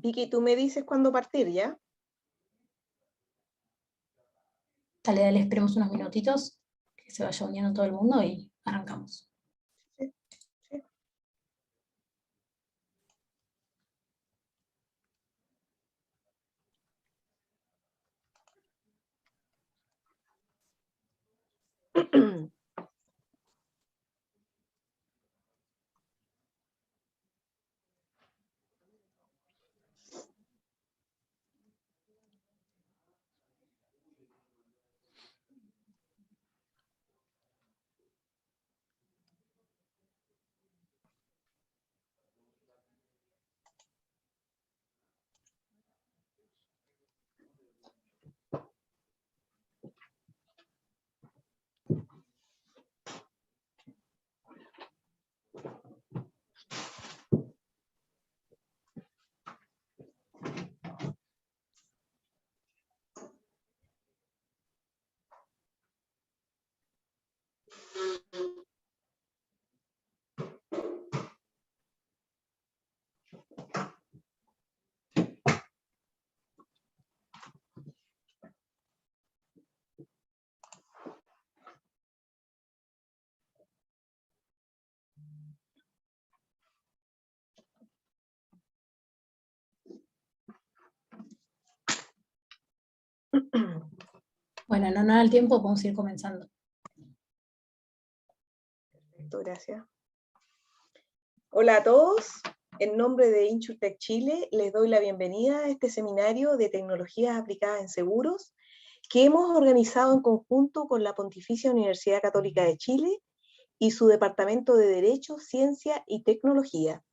Vicky, tú me dices cuándo partir, ¿ya? Dale, dale, esperemos unos minutitos, que se vaya uniendo todo el mundo y arrancamos. Sí, sí. Bueno, no da el tiempo, podemos ir comenzando. Perfecto, gracias. Hola a todos. En nombre de InsurTech Chile, les doy la bienvenida a este seminario de tecnologías aplicadas en seguros que hemos organizado en conjunto con la Pontificia Universidad Católica de Chile y su Departamento de Derecho, Ciencia y Tecnología.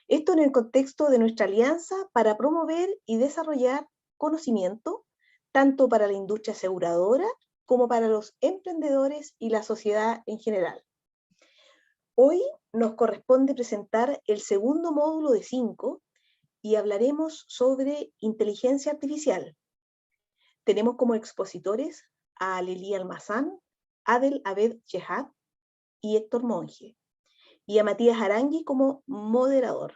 Esto en el contexto de nuestra alianza para promover y desarrollar conocimiento, tanto para la industria aseguradora como para los emprendedores y la sociedad en general. Hoy nos corresponde presentar el segundo módulo de 5 y hablaremos sobre inteligencia artificial. Tenemos como expositores a Aleli Almazán, Adel Abed Chehad y Héctor Monge, y a Matías Arangui como moderador.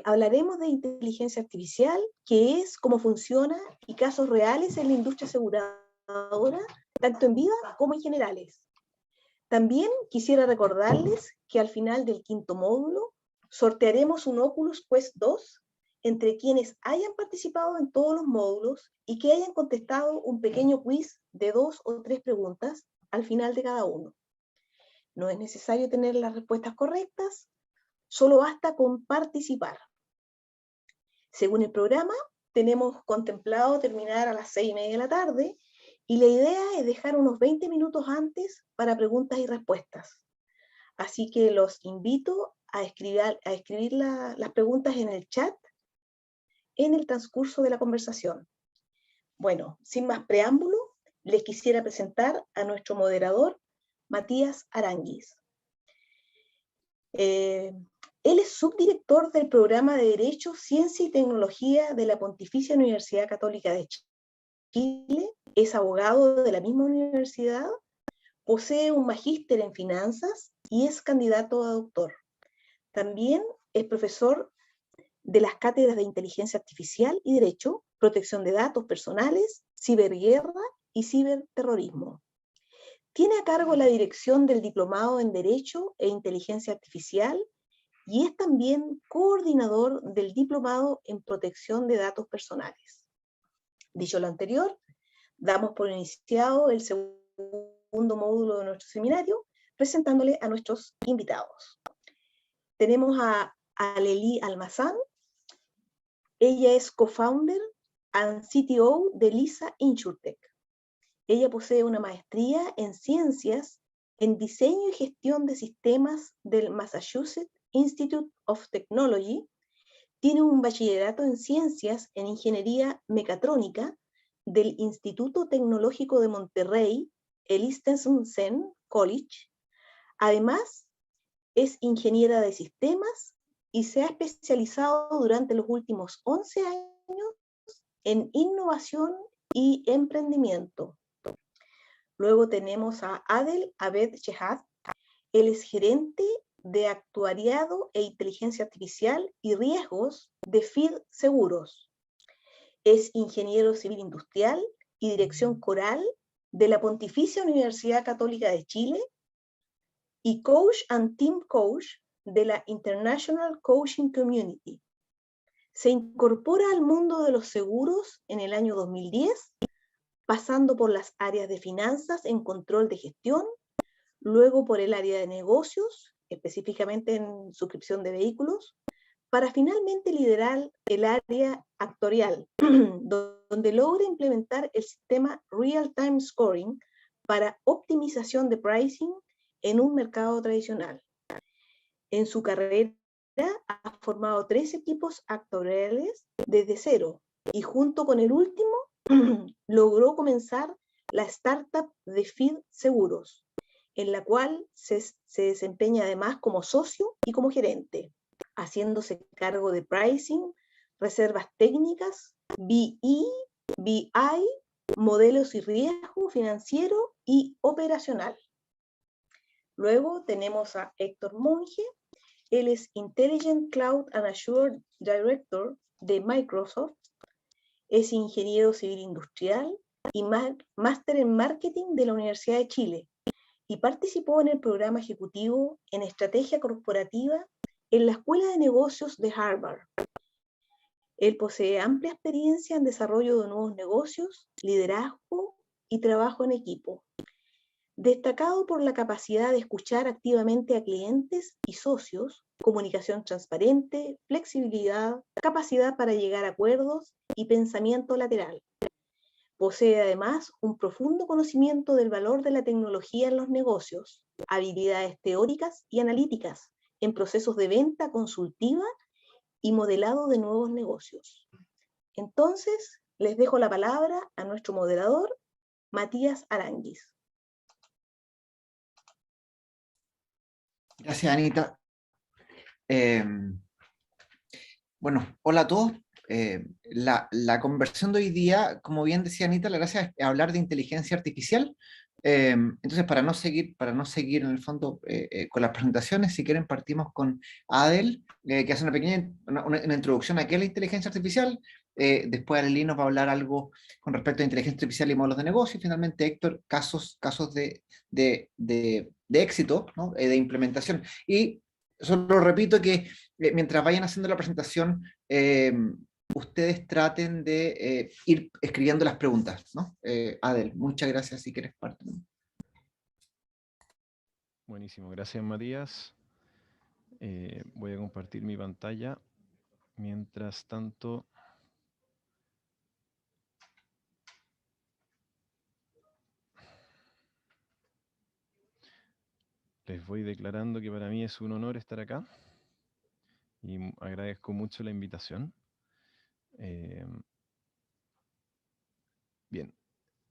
Hablaremos de inteligencia artificial, qué es, cómo funciona y casos reales en la industria aseguradora, tanto en vida como en generales. También quisiera recordarles que al final del quinto módulo sortearemos un Oculus Quest 2 entre quienes hayan participado en todos los módulos y que hayan contestado un pequeño quiz de 2 o 3 preguntas al final de cada uno. No es necesario tener las respuestas correctas, solo basta con participar. Según el programa, tenemos contemplado terminar a las 6:30 de la tarde y la idea es dejar unos 20 minutos antes para preguntas y respuestas. Así que los invito a escribir las preguntas en el chat en el transcurso de la conversación. Bueno, sin más preámbulo, les quisiera presentar a nuestro moderador, Matías Aranguis. Él es subdirector del programa de Derecho, Ciencia y Tecnología de la Pontificia Universidad Católica de Chile, es abogado de la misma universidad, posee un magíster en finanzas y es candidato a doctor. También es profesor de las cátedras de Inteligencia Artificial y Derecho, Protección de Datos Personales, Ciberguerra y Ciberterrorismo. Tiene a cargo la dirección del Diplomado en Derecho e Inteligencia Artificial y es también coordinador del Diplomado en Protección de Datos Personales. Dicho lo anterior, damos por iniciado el segundo módulo de nuestro seminario, presentándole a nuestros invitados. Tenemos a Aleli Almazán. Ella es co-founder and CTO de Lisa InsurTech. Ella posee una maestría en ciencias en diseño y gestión de sistemas del Massachusetts Institute of Technology. Tiene un bachillerato en ciencias en ingeniería mecatrónica del Instituto Tecnológico de Monterrey, el Eastern College. Además, es ingeniera de sistemas y se ha especializado durante los últimos 11 años en innovación y emprendimiento. Luego tenemos a Adel Abed Chehad. Él es gerente de actuariado e inteligencia artificial y riesgos de FID Seguros. Es ingeniero civil industrial y dirección coral de la Pontificia Universidad Católica de Chile y coach and team coach de la International Coaching Community. Se incorpora al mundo de los seguros en el año 2010, pasando por las áreas de finanzas en control de gestión, luego por el área de negocios, específicamente en suscripción de vehículos, para finalmente liderar el área actuarial, donde logra implementar el sistema Real-Time Scoring para optimización de pricing en un mercado tradicional. En su carrera ha formado 3 equipos actuariales desde cero y junto con el último logró comenzar la startup de FID Seguros, en la cual se desempeña además como socio y como gerente, haciéndose cargo de pricing, reservas técnicas, BI, modelos y riesgo financiero y operacional. Luego tenemos a Héctor Monge. Él es Intelligent Cloud and Azure Director de Microsoft. Es ingeniero civil industrial y máster en marketing de la Universidad de Chile y participó en el programa ejecutivo en estrategia corporativa en la Escuela de Negocios de Harvard. Él posee amplia experiencia en desarrollo de nuevos negocios, liderazgo y trabajo en equipo. Destacado por la capacidad de escuchar activamente a clientes y socios, comunicación transparente, flexibilidad, capacidad para llegar a acuerdos y pensamiento lateral. Posee además un profundo conocimiento del valor de la tecnología en los negocios, habilidades teóricas y analíticas en procesos de venta consultiva y modelado de nuevos negocios. Entonces, les dejo la palabra a nuestro moderador, Matías Aranguis. Gracias, Anita. Bueno, hola a todos. La conversación de hoy día, como bien decía Anita, la gracia es hablar de inteligencia artificial. Entonces, para no seguir en el fondo con las presentaciones, si quieren partimos con Adel, que hace una pequeña una introducción a qué es la inteligencia artificial. Después Arely nos va a hablar algo con respecto a inteligencia artificial y modelos de negocio. Y finalmente Héctor, casos de éxito, ¿no? De implementación. Y solo repito que mientras vayan haciendo la presentación, ustedes traten de ir escribiendo las preguntas, ¿no? Adel, muchas gracias si quieres partir. Buenísimo, gracias Matías. Voy a compartir mi pantalla. Mientras tanto, les voy declarando que para mí es un honor estar acá y agradezco mucho la invitación. Bien,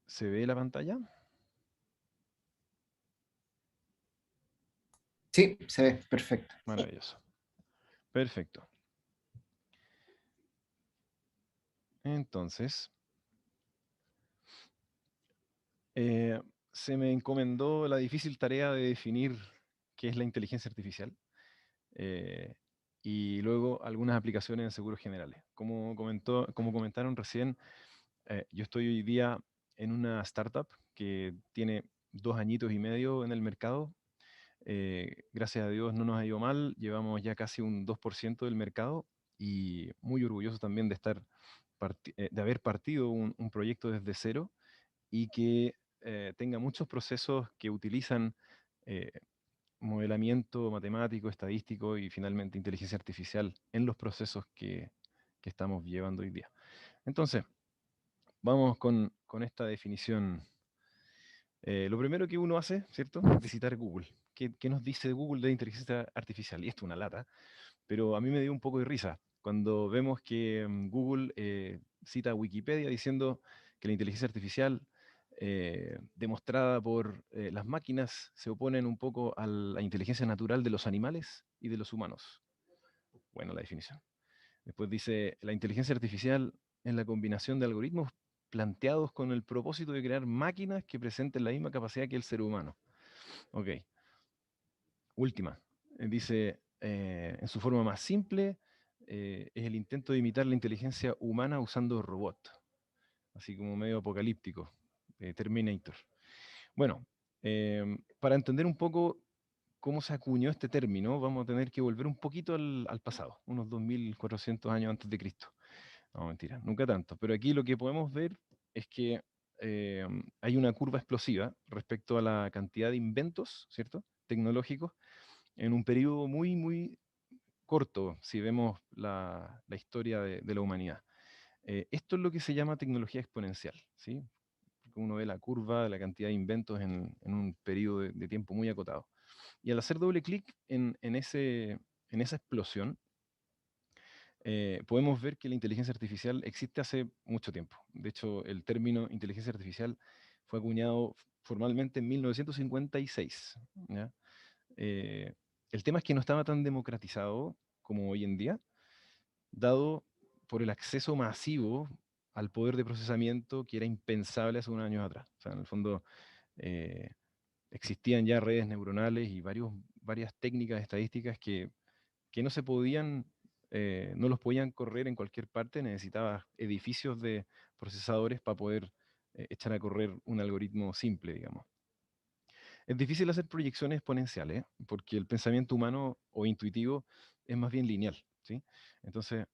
¿se ve la pantalla? Sí, se ve, perfecto. Maravilloso. Perfecto. Entonces, se me encomendó la difícil tarea de definir qué es la inteligencia artificial y luego algunas aplicaciones en seguros generales. Como comentaron recién, yo estoy hoy día en una startup que tiene 2 añitos y medio en el mercado. Gracias a Dios no nos ha ido mal, llevamos ya casi un 2% del mercado y muy orgulloso también de de haber partido un proyecto desde cero y que tenga muchos procesos que utilizan modelamiento matemático, estadístico y finalmente inteligencia artificial en los procesos que estamos llevando hoy día. Entonces, vamos con esta definición. Lo primero que uno hace, ¿cierto? Es visitar Google. ¿Qué nos dice Google de inteligencia artificial? Y esto es una lata, pero a mí me dio un poco de risa cuando vemos que Google cita a Wikipedia diciendo que la inteligencia artificial demostrada por las máquinas se oponen un poco a la inteligencia natural de los animales y de los humanos. Bueno, la definición. Después dice, la inteligencia artificial es la combinación de algoritmos planteados con el propósito de crear máquinas que presenten la misma capacidad que el ser humano. Ok. Última. dice, en su forma más simple, es el intento de imitar la inteligencia humana usando robots, así como medio apocalíptico, Terminator. Bueno, para entender un poco cómo se acuñó este término, vamos a tener que volver un poquito al pasado, unos 2400 años antes de Cristo. No, mentira, nunca tanto. Pero aquí lo que podemos ver es que hay una curva explosiva respecto a la cantidad de inventos, ¿cierto?, tecnológicos en un periodo muy, muy corto, si vemos la historia de la humanidad. Esto es lo que se llama tecnología exponencial, ¿sí? Uno ve la curva de la cantidad de inventos en un periodo de tiempo muy acotado. Y al hacer doble clic en esa explosión, podemos ver que la inteligencia artificial existe hace mucho tiempo. De hecho, el término inteligencia artificial fue acuñado formalmente en 1956. ¿Ya? El tema es que no estaba tan democratizado como hoy en día, dado por el acceso masivo al poder de procesamiento que era impensable hace unos años atrás. O sea, en el fondo, eh, existían ya redes neuronales y varias técnicas estadísticas que no se podían, no los podían correr en cualquier parte, necesitaba edificios de procesadores para poder echar a correr un algoritmo simple, digamos. Es difícil hacer proyecciones exponenciales, porque el pensamiento humano o intuitivo es más bien lineal, ¿sí? Entonces,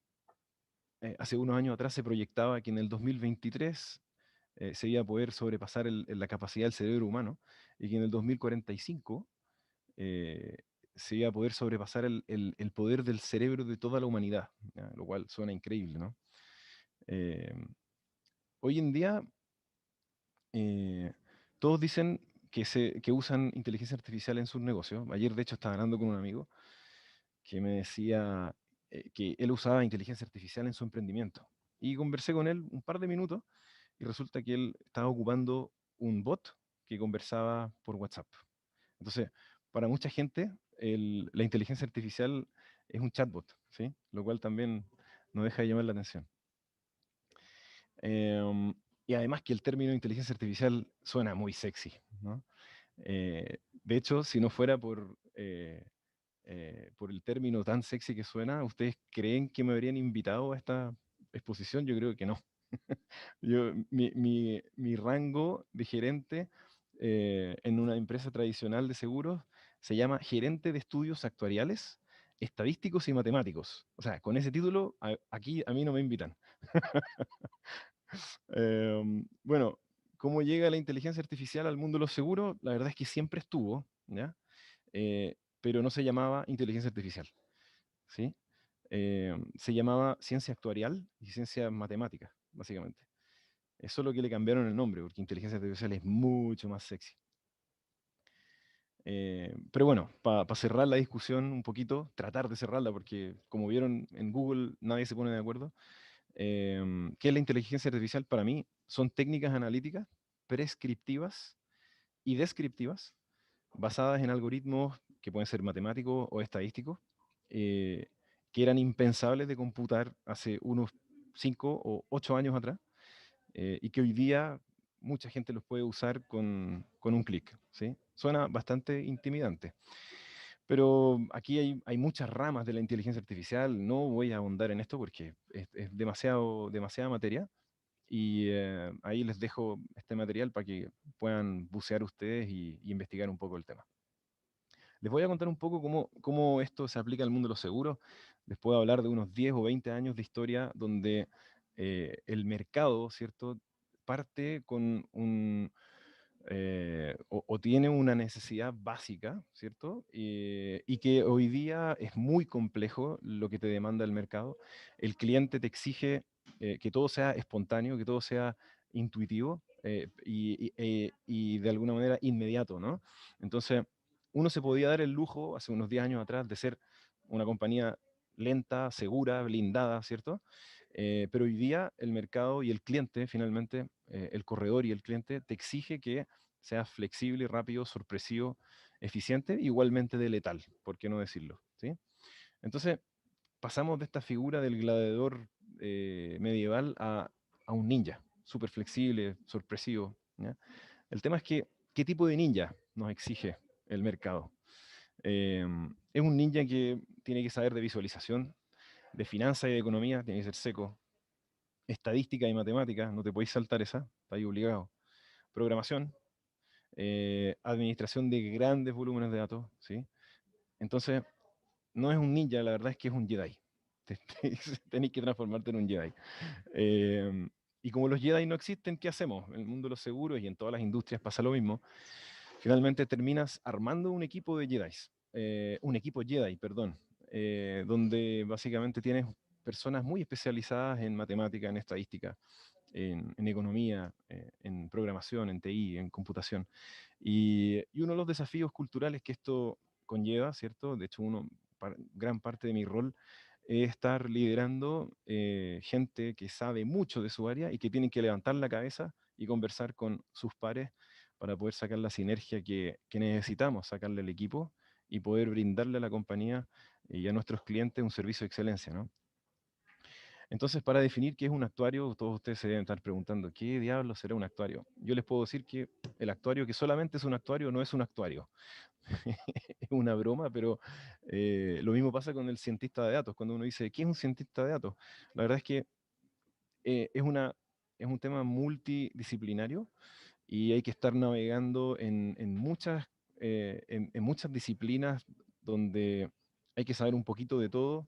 hace unos años atrás se proyectaba que en el 2023 se iba a poder sobrepasar la capacidad del cerebro humano y que en el 2045 eh, se iba a poder sobrepasar el poder del cerebro de toda la humanidad, ¿ya? Lo cual suena increíble, ¿no? Eh, Hoy en día, eh, todos dicen que usan inteligencia artificial en sus negocios. Ayer, de hecho, estaba hablando con un amigo que me decía que él usaba inteligencia artificial en su emprendimiento. Y conversé con él un par de minutos y resulta que él estaba ocupando un bot que conversaba por WhatsApp. Entonces, para mucha gente, la inteligencia artificial es un chatbot, ¿sí? Lo cual también no deja de llamar la atención. Em, y además que el término inteligencia artificial suena muy sexy, ¿no? De hecho, si no fuera por el término tan sexy que suena, ¿ustedes creen que me habrían invitado a esta exposición? Yo creo que no. Mi rango de gerente en una empresa tradicional de seguros se llama gerente de estudios actuariales, estadísticos y matemáticos. O sea, con ese título aquí a mí no me invitan. Bueno, ¿cómo llega la inteligencia artificial al mundo de los seguros? La verdad es que siempre estuvo, ¿ya? Pero no se llamaba inteligencia artificial, ¿sí? Se llamaba ciencia actuarial y ciencia matemática, básicamente. Eso es lo que le cambiaron el nombre, porque inteligencia artificial es mucho más sexy. Pero bueno, para cerrar la discusión un poquito, tratar de cerrarla, porque como vieron en Google nadie se pone de acuerdo. ¿Qué es la inteligencia artificial? Para mí son técnicas analíticas prescriptivas y descriptivas basadas en algoritmos que pueden ser matemáticos o estadísticos, que eran impensables de computar hace unos 5 o 8 años atrás, y que hoy día mucha gente los puede usar con un clic, ¿sí? Suena bastante intimidante. Pero aquí hay muchas ramas de la inteligencia artificial, no voy a ahondar en esto porque es demasiada materia, y ahí les dejo este material para que puedan bucear ustedes y investigar un poco el tema. Les voy a contar un poco cómo esto se aplica al mundo de los seguros. Les puedo hablar de unos 10 o 20 años de historia donde el mercado, ¿cierto?, parte con o tiene una necesidad básica, ¿cierto? Y que hoy día es muy complejo lo que te demanda el mercado. El cliente te exige que todo sea espontáneo, que todo sea intuitivo y de alguna manera inmediato, ¿no? Entonces, uno se podía dar el lujo hace unos 10 años atrás de ser una compañía lenta, segura, blindada, ¿cierto? Pero hoy día el mercado y el cliente, finalmente, el corredor y el cliente, te exige que seas flexible, rápido, sorpresivo, eficiente, igualmente de letal, ¿por qué no decirlo? ¿Sí? Entonces, pasamos de esta figura del gladiador medieval a un ninja, súper flexible, sorpresivo, ¿ya? El tema es que, ¿qué tipo de ninja nos exige el mercado? Es un ninja que tiene que saber de visualización, de finanzas y de economía, tiene que ser seco. Estadística y matemática, no te podéis saltar esa, está ahí obligado. Programación, administración de grandes volúmenes de datos, ¿sí? Entonces, no es un ninja, la verdad es que es un Jedi. Tenéis que transformarte en un Jedi. Y como los Jedi no existen, ¿qué hacemos? En el mundo de los seguros y en todas las industrias pasa lo mismo. Finalmente terminas armando un equipo de Jedis, un equipo Jedi, perdón, donde básicamente tienes personas muy especializadas en matemática, en estadística, en economía, en programación, en TI, en computación. Y uno de los desafíos culturales que esto conlleva, ¿cierto? De hecho, gran parte de mi rol es estar liderando gente que sabe mucho de su área y que tienen que levantar la cabeza y conversar con sus pares para poder sacar la sinergia que necesitamos sacarle al equipo y poder brindarle a la compañía y a nuestros clientes un servicio de excelencia, ¿no? Entonces, para definir qué es un actuario, todos ustedes se deben estar preguntando, ¿qué diablo será un actuario? Yo les puedo decir que el actuario que solamente es un actuario no es un actuario. Es una broma, pero lo mismo pasa con el cientista de datos. Cuando uno dice, ¿qué es un cientista de datos? La verdad es que es un tema multidisciplinario y hay que estar navegando en muchas disciplinas donde hay que saber un poquito de todo,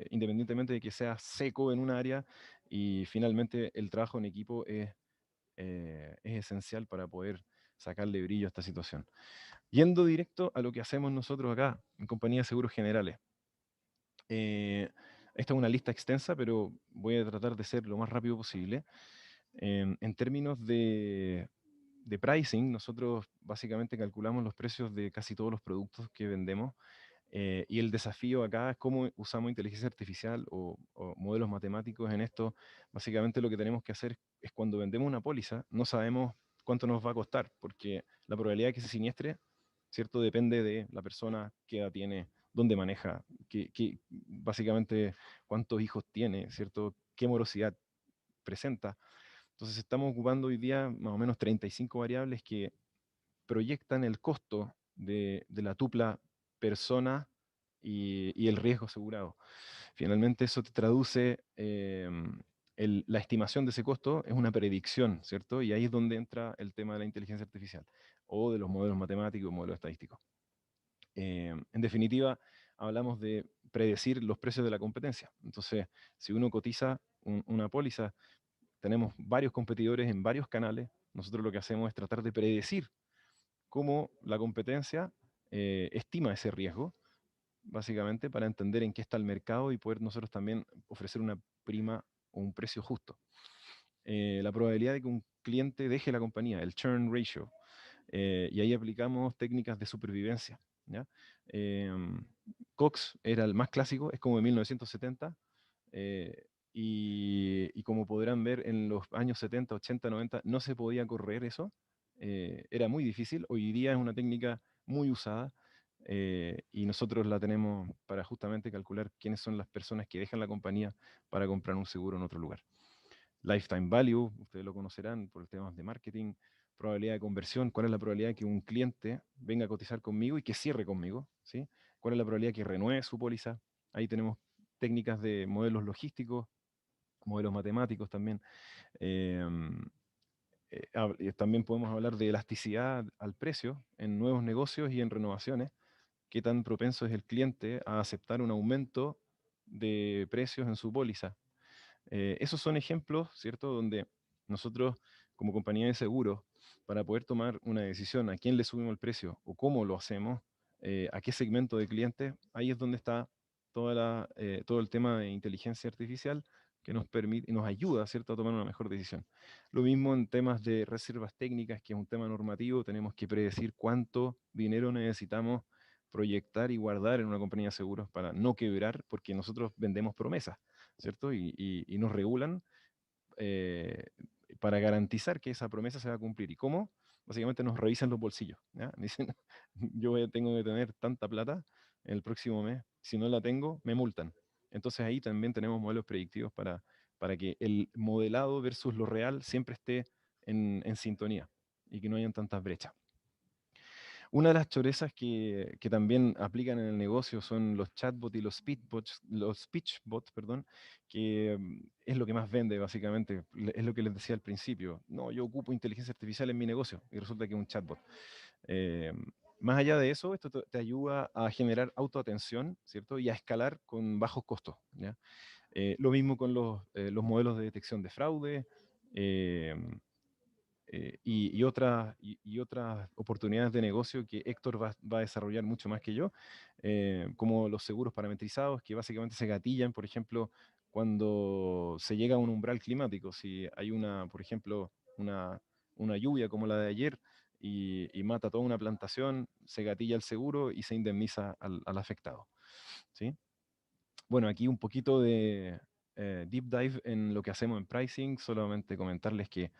independientemente de que sea seco en un área, y finalmente el trabajo en equipo es esencial para poder sacarle brillo a esta situación. Yendo directo a lo que hacemos nosotros acá en Compañía de Seguros Generales. Esta es una lista extensa, pero voy a tratar de ser lo más rápido posible. En términos de pricing, nosotros básicamente calculamos los precios de casi todos los productos que vendemos. Y el desafío acá es cómo usamos inteligencia artificial o modelos matemáticos en esto. Básicamente lo que tenemos que hacer es cuando vendemos una póliza, no sabemos cuánto nos va a costar, porque la probabilidad de que se siniestre, ¿cierto? Depende de la persona, qué edad tiene, dónde maneja, básicamente cuántos hijos tiene, ¿cierto? Qué morosidad presenta. Entonces estamos ocupando hoy día más o menos 35 variables que proyectan el costo de la tupla persona y el riesgo asegurado. Finalmente eso te traduce, la estimación de ese costo es una predicción, ¿cierto? Y ahí es donde entra el tema de la inteligencia artificial o de los modelos matemáticos, modelos estadísticos. En definitiva, hablamos de predecir los precios de la competencia. Entonces, si uno cotiza una póliza, tenemos varios competidores en varios canales. Nosotros lo que hacemos es tratar de predecir cómo la competencia estima ese riesgo, básicamente para entender en qué está el mercado y poder nosotros también ofrecer una prima o un precio justo. La probabilidad de que un cliente deje la compañía, el churn ratio, y ahí aplicamos técnicas de supervivencia, ¿ya? Cox era el más clásico, es como de 1970, y como podrán ver en los años 70, 80, 90 no se podía correr eso, era muy difícil. Hoy día es una técnica muy usada, y nosotros la tenemos para justamente calcular quiénes son las personas que dejan la compañía para comprar un seguro en otro lugar. Lifetime value, ustedes lo conocerán por temas de marketing. Probabilidad de conversión, cuál es la probabilidad de que un cliente venga a cotizar conmigo y que cierre conmigo, ¿sí? Cuál es la probabilidad de que renueve su póliza. Ahí tenemos técnicas de modelos logísticos, modelos matemáticos también. También podemos hablar de elasticidad al precio en nuevos negocios y en renovaciones. Qué tan propenso es el cliente a aceptar un aumento de precios en su póliza. Esos son ejemplos, ¿cierto?, donde nosotros, como compañía de seguros, para poder tomar una decisión a quién le subimos el precio o cómo lo hacemos, a qué segmento de clientes, ahí es donde está todo el tema de inteligencia artificial que nos permite y nos ayuda, ¿cierto?, a tomar una mejor decisión. Lo mismo en temas de reservas técnicas, que es un tema normativo, tenemos que predecir cuánto dinero necesitamos proyectar y guardar en una compañía de seguros para no quebrar, porque nosotros vendemos promesas, ¿cierto? Y nos regulan eh, para garantizar que esa promesa se va a cumplir. ¿Y cómo? Básicamente nos revisan los bolsillos, ¿ya? Dicen, tengo que tener tanta plata el próximo mes, si no la tengo, me multan. Entonces ahí también tenemos modelos predictivos para que el modelado versus lo real siempre esté en sintonía y que no hayan tantas brechas. Una de las chorezas que también aplican en el negocio son los chatbots y los speechbots, perdón, que es lo que más vende básicamente, es lo que les decía al principio. No, yo ocupo inteligencia artificial en mi negocio y resulta que es un chatbot. Eh, Más allá de eso, esto te ayuda a generar autoatención, ¿cierto? Y a escalar con bajos costos, ¿ya? Lo mismo con los modelos de detección de fraude, eh, y otras oportunidades de negocio que Héctor va a desarrollar mucho más que yo, como los seguros parametrizados, que básicamente se gatillan, por ejemplo, cuando se llega a un umbral climático. Si hay por ejemplo, una lluvia como la de ayer y mata toda una plantación, se gatilla el seguro y se indemniza al afectado, ¿sí? Bueno, aquí un poquito de deep dive en lo que hacemos en pricing, solamente comentarles que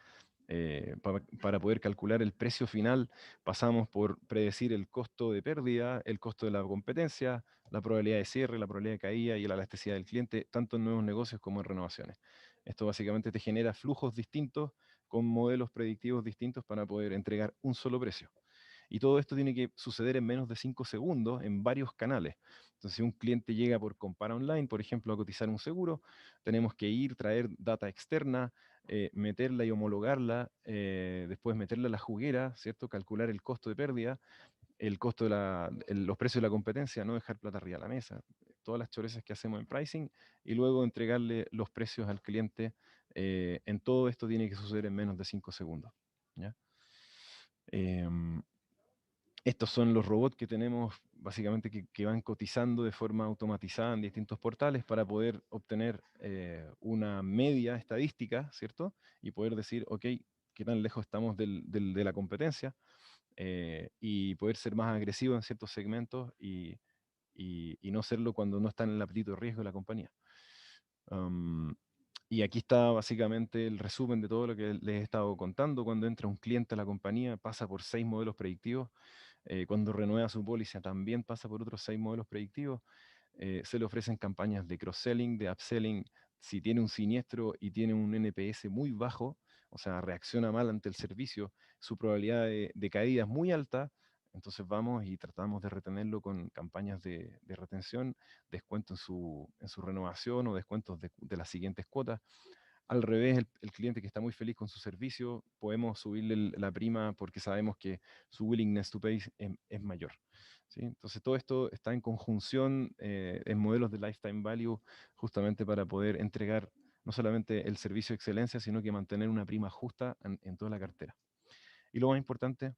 para poder calcular el precio final, pasamos por predecir el costo de pérdida, el costo de la competencia, la probabilidad de cierre, la probabilidad de caída y la elasticidad del cliente, tanto en nuevos negocios como en renovaciones. Esto básicamente te genera flujos distintos con modelos predictivos distintos para poder entregar un solo precio. Y todo esto tiene que suceder en menos de 5 segundos en varios canales. Entonces, si un cliente llega por Compara Online, por ejemplo, a cotizar un seguro, tenemos que ir, traer data externa, meterla y homologarla, después meterla a la juguera, ¿cierto? Calcular el costo de pérdida, el costo de los precios de la competencia, no dejar plata arriba de la mesa, todas las chorezas que hacemos en pricing, y luego entregarle los precios al cliente. En todo esto tiene que suceder en menos de 5 segundos, ¿ya? Estos son los robots que tenemos básicamente que van cotizando de forma automatizada en distintos portales para poder obtener una media estadística, ¿cierto? Y poder decir, ok, qué tan lejos estamos de la competencia, y poder ser más agresivo en ciertos segmentos y no serlo cuando no están en el apetito de riesgo de la compañía. Y aquí está básicamente el resumen de todo lo que les he estado contando. Cuando entra un cliente a la compañía, pasa por 6 modelos predictivos. Cuando renueva su póliza, también pasa por otros 6 modelos predictivos. Se le ofrecen campañas de cross-selling, de upselling. Si tiene un siniestro y tiene un NPS muy bajo, o sea, reacciona mal ante el servicio, su probabilidad de caída es muy alta. Entonces vamos y tratamos de retenerlo con campañas de retención, descuento en su renovación o descuentos de las siguientes cuotas. Al revés, el cliente que está muy feliz con su servicio, podemos subirle la prima porque sabemos que su willingness to pay es mayor, ¿sí? Entonces todo esto está en conjunción en modelos de lifetime value, justamente para poder entregar no solamente el servicio de excelencia, sino que mantener una prima justa en toda la cartera. Y lo más importante,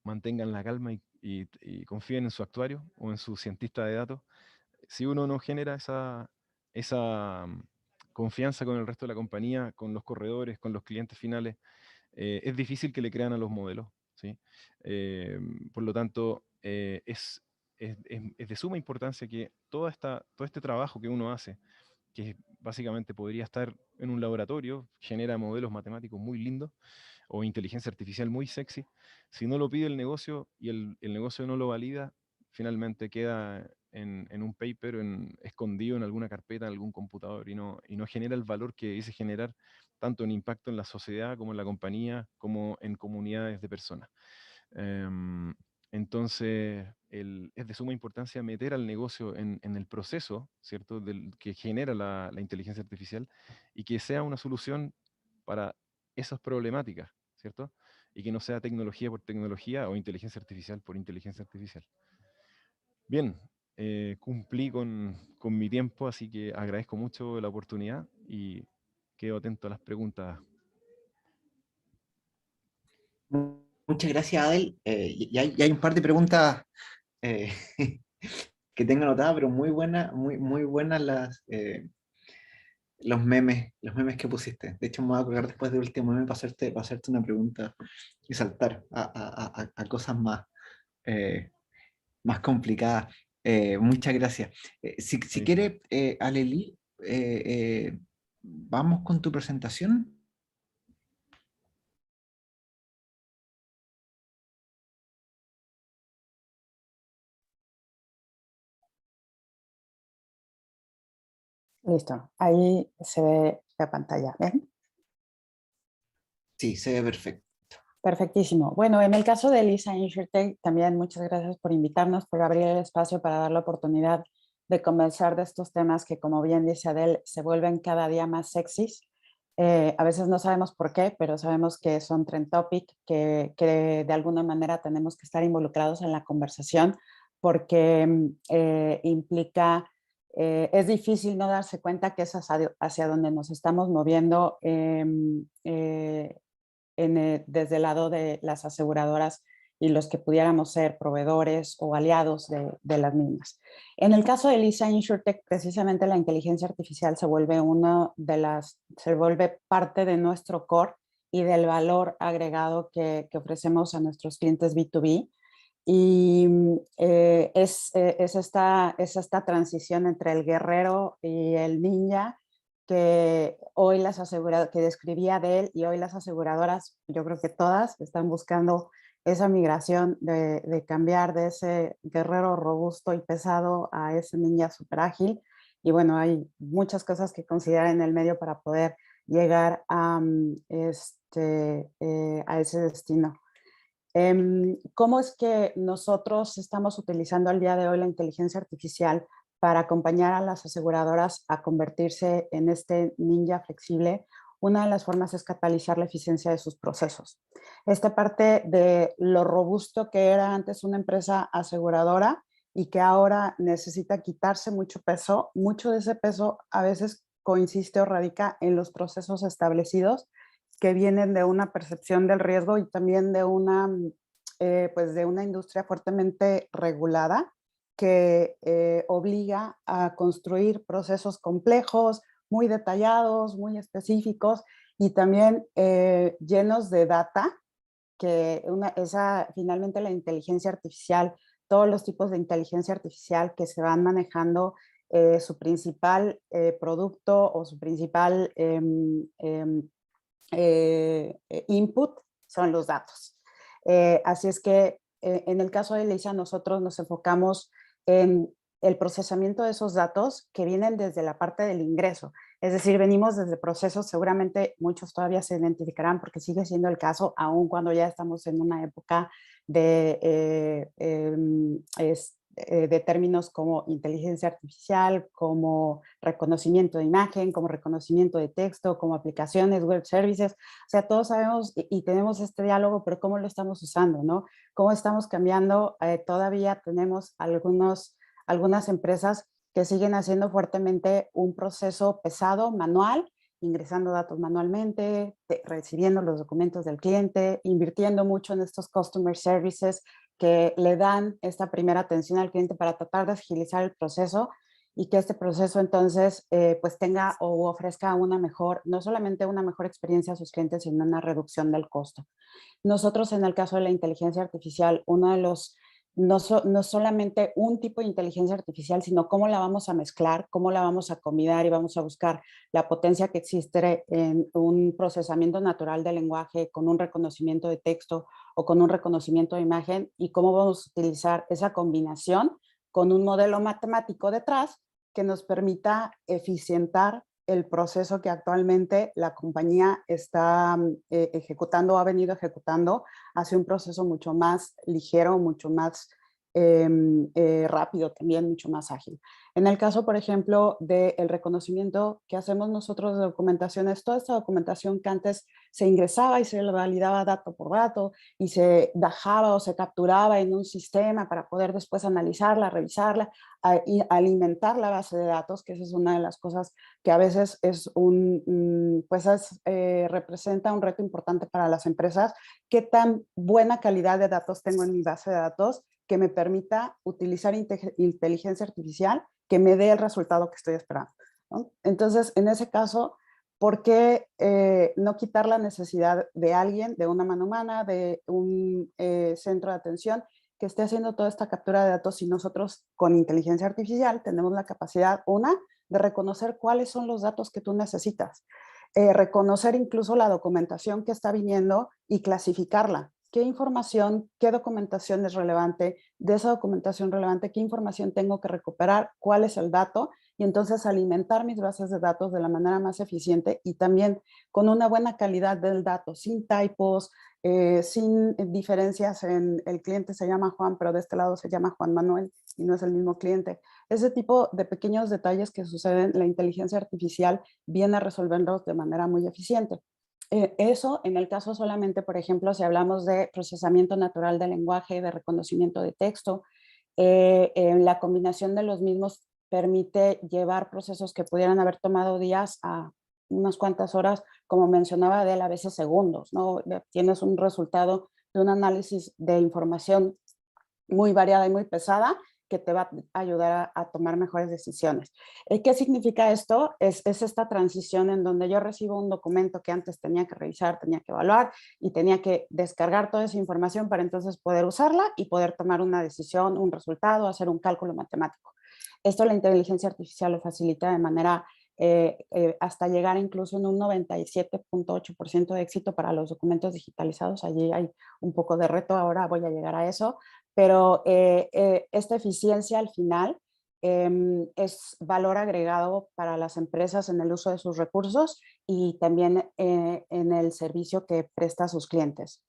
mantengan la calma y confíen en su actuario o en su cientista de datos. Si uno no genera esa confianza con el resto de la compañía, con los corredores, con los clientes finales, es difícil que le crean a los modelos, ¿sí? Por lo tanto, es de suma importancia que todo este trabajo que uno hace, que básicamente podría estar en un laboratorio, genera modelos matemáticos muy lindos, o inteligencia artificial muy sexy, si no lo pide el negocio y el negocio no lo valida, finalmente queda en un paper escondido en alguna carpeta, en algún computador, y no genera el valor que dice generar, tanto en impacto en la sociedad como en la compañía, como en comunidades de personas. Em, entonces, es de suma importancia meter al negocio en el proceso, ¿cierto?, que genera la inteligencia artificial, y que sea una solución para esas problemáticas, ¿cierto? Y que no sea tecnología por tecnología o inteligencia artificial por inteligencia artificial. Bien, cumplí con mi tiempo, así que agradezco mucho la oportunidad y quedo atento a las preguntas. Muchas gracias, Adel. Y hay un par de preguntas eh, que tengo anotadas, pero muy buenas, muy buenas los memes que pusiste. De hecho, me voy a colgar después del último meme para hacerte una pregunta y saltar a cosas más complicadas. Muchas gracias. Si Buenísimo. quieres, Aleli, vamos con tu presentación. Listo, ahí se ve la pantalla, ¿ven? Sí, se ve perfecto. Perfectísimo. Bueno, en el caso de Elisa InsurTech, también muchas gracias por invitarnos, por abrir el espacio para dar la oportunidad de conversar de estos temas que, como bien dice Adele, se vuelven cada día más sexys. A veces no sabemos por qué, pero sabemos que son trend topic, que de alguna manera tenemos que estar involucrados en la conversación porque implica, es difícil no darse cuenta que es hacia donde nos estamos moviendo desde el lado de las aseguradoras y los que pudiéramos ser proveedores o aliados de las mismas. En el caso de Elisa InsurTech, precisamente la inteligencia artificial se vuelve parte de nuestro core y del valor agregado que ofrecemos a nuestros clientes B2B. Y es esta transición entre el guerrero y el ninja que hoy que describía de él, y hoy las aseguradoras, yo creo que todas están buscando esa migración de cambiar de ese guerrero robusto y pesado a ese ninja súper ágil. Y bueno, hay muchas cosas que considerar en el medio para poder llegar a ese destino. ¿Cómo es que nosotros estamos utilizando al día de hoy la inteligencia artificial para acompañar a las aseguradoras a convertirse en este ninja flexible? Una de las formas es catalizar la eficiencia de sus procesos. Esta parte de lo robusto que era antes una empresa aseguradora y que ahora necesita quitarse mucho peso, mucho de ese peso a veces coincide o radica en los procesos establecidos que vienen de una percepción del riesgo y también de de una industria fuertemente regulada que obliga a construir procesos complejos, muy detallados, muy específicos y también llenos de data, que finalmente la inteligencia artificial, todos los tipos de inteligencia artificial que se van manejando, su principal producto o su principal input son los datos. Así es que en el caso de Elisa nosotros nos enfocamos en el procesamiento de esos datos que vienen desde la parte del ingreso. Es decir, venimos desde procesos, seguramente muchos todavía se identificarán porque sigue siendo el caso, aun cuando ya estamos en una época de términos como inteligencia artificial, como reconocimiento de imagen, como reconocimiento de texto, como aplicaciones, web services. O sea, todos sabemos y tenemos este diálogo, pero ¿cómo lo estamos usando, no? ¿Cómo estamos cambiando? Todavía tenemos algunas empresas que siguen haciendo fuertemente un proceso pesado, manual, ingresando datos manualmente, recibiendo los documentos del cliente, invirtiendo mucho en estos customer services que le dan esta primera atención al cliente para tratar de agilizar el proceso y que este proceso entonces pues tenga o ofrezca no solamente una mejor experiencia a sus clientes, sino una reducción del costo. Nosotros en el caso de la inteligencia artificial, no solamente un tipo de inteligencia artificial, sino cómo la vamos a mezclar, cómo la vamos a combinar y vamos a buscar la potencia que existe en un procesamiento natural del lenguaje con un reconocimiento de texto o con un reconocimiento de imagen y cómo vamos a utilizar esa combinación con un modelo matemático detrás que nos permita eficientar el proceso que actualmente la compañía está ejecutando o ha venido ejecutando hacia un proceso mucho más ligero, mucho más rápido, también mucho más ágil. En el caso, por ejemplo, del reconocimiento que hacemos nosotros de documentación, es toda esta documentación que antes se ingresaba y se validaba dato por dato y se bajaba o se capturaba en un sistema para poder después analizarla, revisarla y alimentar la base de datos, que esa es una de las cosas que a veces representa un reto importante para las empresas. ¿Qué tan buena calidad de datos tengo en mi base de datos que me permita utilizar inteligencia artificial que me dé el resultado que estoy esperando, ¿no? Entonces, en ese caso, ¿por qué no quitar la necesidad de alguien, de una mano humana, de un centro de atención que esté haciendo toda esta captura de datos si nosotros con inteligencia artificial tenemos la capacidad, de reconocer cuáles son los datos que tú necesitas, reconocer incluso la documentación que está viniendo y clasificarla? ¿Qué información, qué documentación es relevante? De esa documentación relevante, ¿qué información tengo que recuperar? ¿Cuál es el dato? y entonces alimentar mis bases de datos de la manera más eficiente y también con una buena calidad del dato, sin typos, sin diferencias en el cliente se llama Juan, pero de este lado se llama Juan Manuel y no es el mismo cliente. Ese tipo de pequeños detalles que suceden, la inteligencia artificial viene a resolverlos de manera muy eficiente. Eso en el caso solamente, por ejemplo, si hablamos de procesamiento natural del lenguaje, de reconocimiento de texto, la combinación de los mismos permite llevar procesos que pudieran haber tomado días a unas cuantas horas, como mencionaba Adela, a veces segundos, ¿no? Tienes un resultado de un análisis de información muy variada y muy pesada que te va a ayudar a tomar mejores decisiones. ¿Qué significa esto? Es esta transición en donde yo recibo un documento que antes tenía que revisar, tenía que evaluar y tenía que descargar toda esa información para entonces poder usarla y poder tomar una decisión, un resultado, hacer un cálculo matemático. Esto la inteligencia artificial lo facilita de manera hasta llegar incluso en un 97.8% de éxito para los documentos digitalizados. Allí hay un poco de reto, ahora voy a llegar a eso, pero esta eficiencia al final es valor agregado para las empresas en el uso de sus recursos y también en el servicio que presta a sus clientes.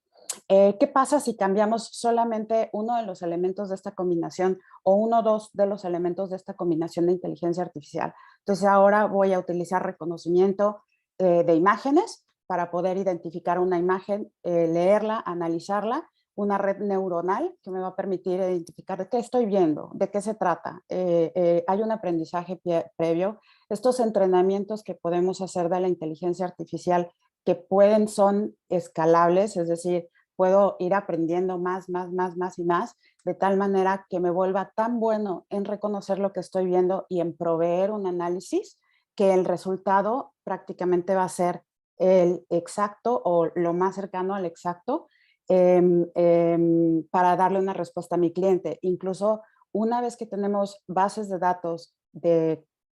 ¿Qué pasa si cambiamos solamente uno de los elementos de esta combinación o uno o dos de los elementos de esta combinación de inteligencia artificial? Entonces ahora voy a utilizar reconocimiento de imágenes para poder identificar una imagen, leerla, analizarla, una red neuronal que me va a permitir identificar qué estoy viendo, de qué se trata. Hay un aprendizaje previo. Estos entrenamientos que podemos hacer de la inteligencia artificial que son escalables, es decir, puedo ir aprendiendo más y más, de tal manera que me vuelva tan bueno en reconocer lo que estoy viendo y en proveer un análisis que el resultado prácticamente va a ser el exacto o lo más cercano al exacto para darle una respuesta a mi cliente. Incluso una vez que tenemos bases de datos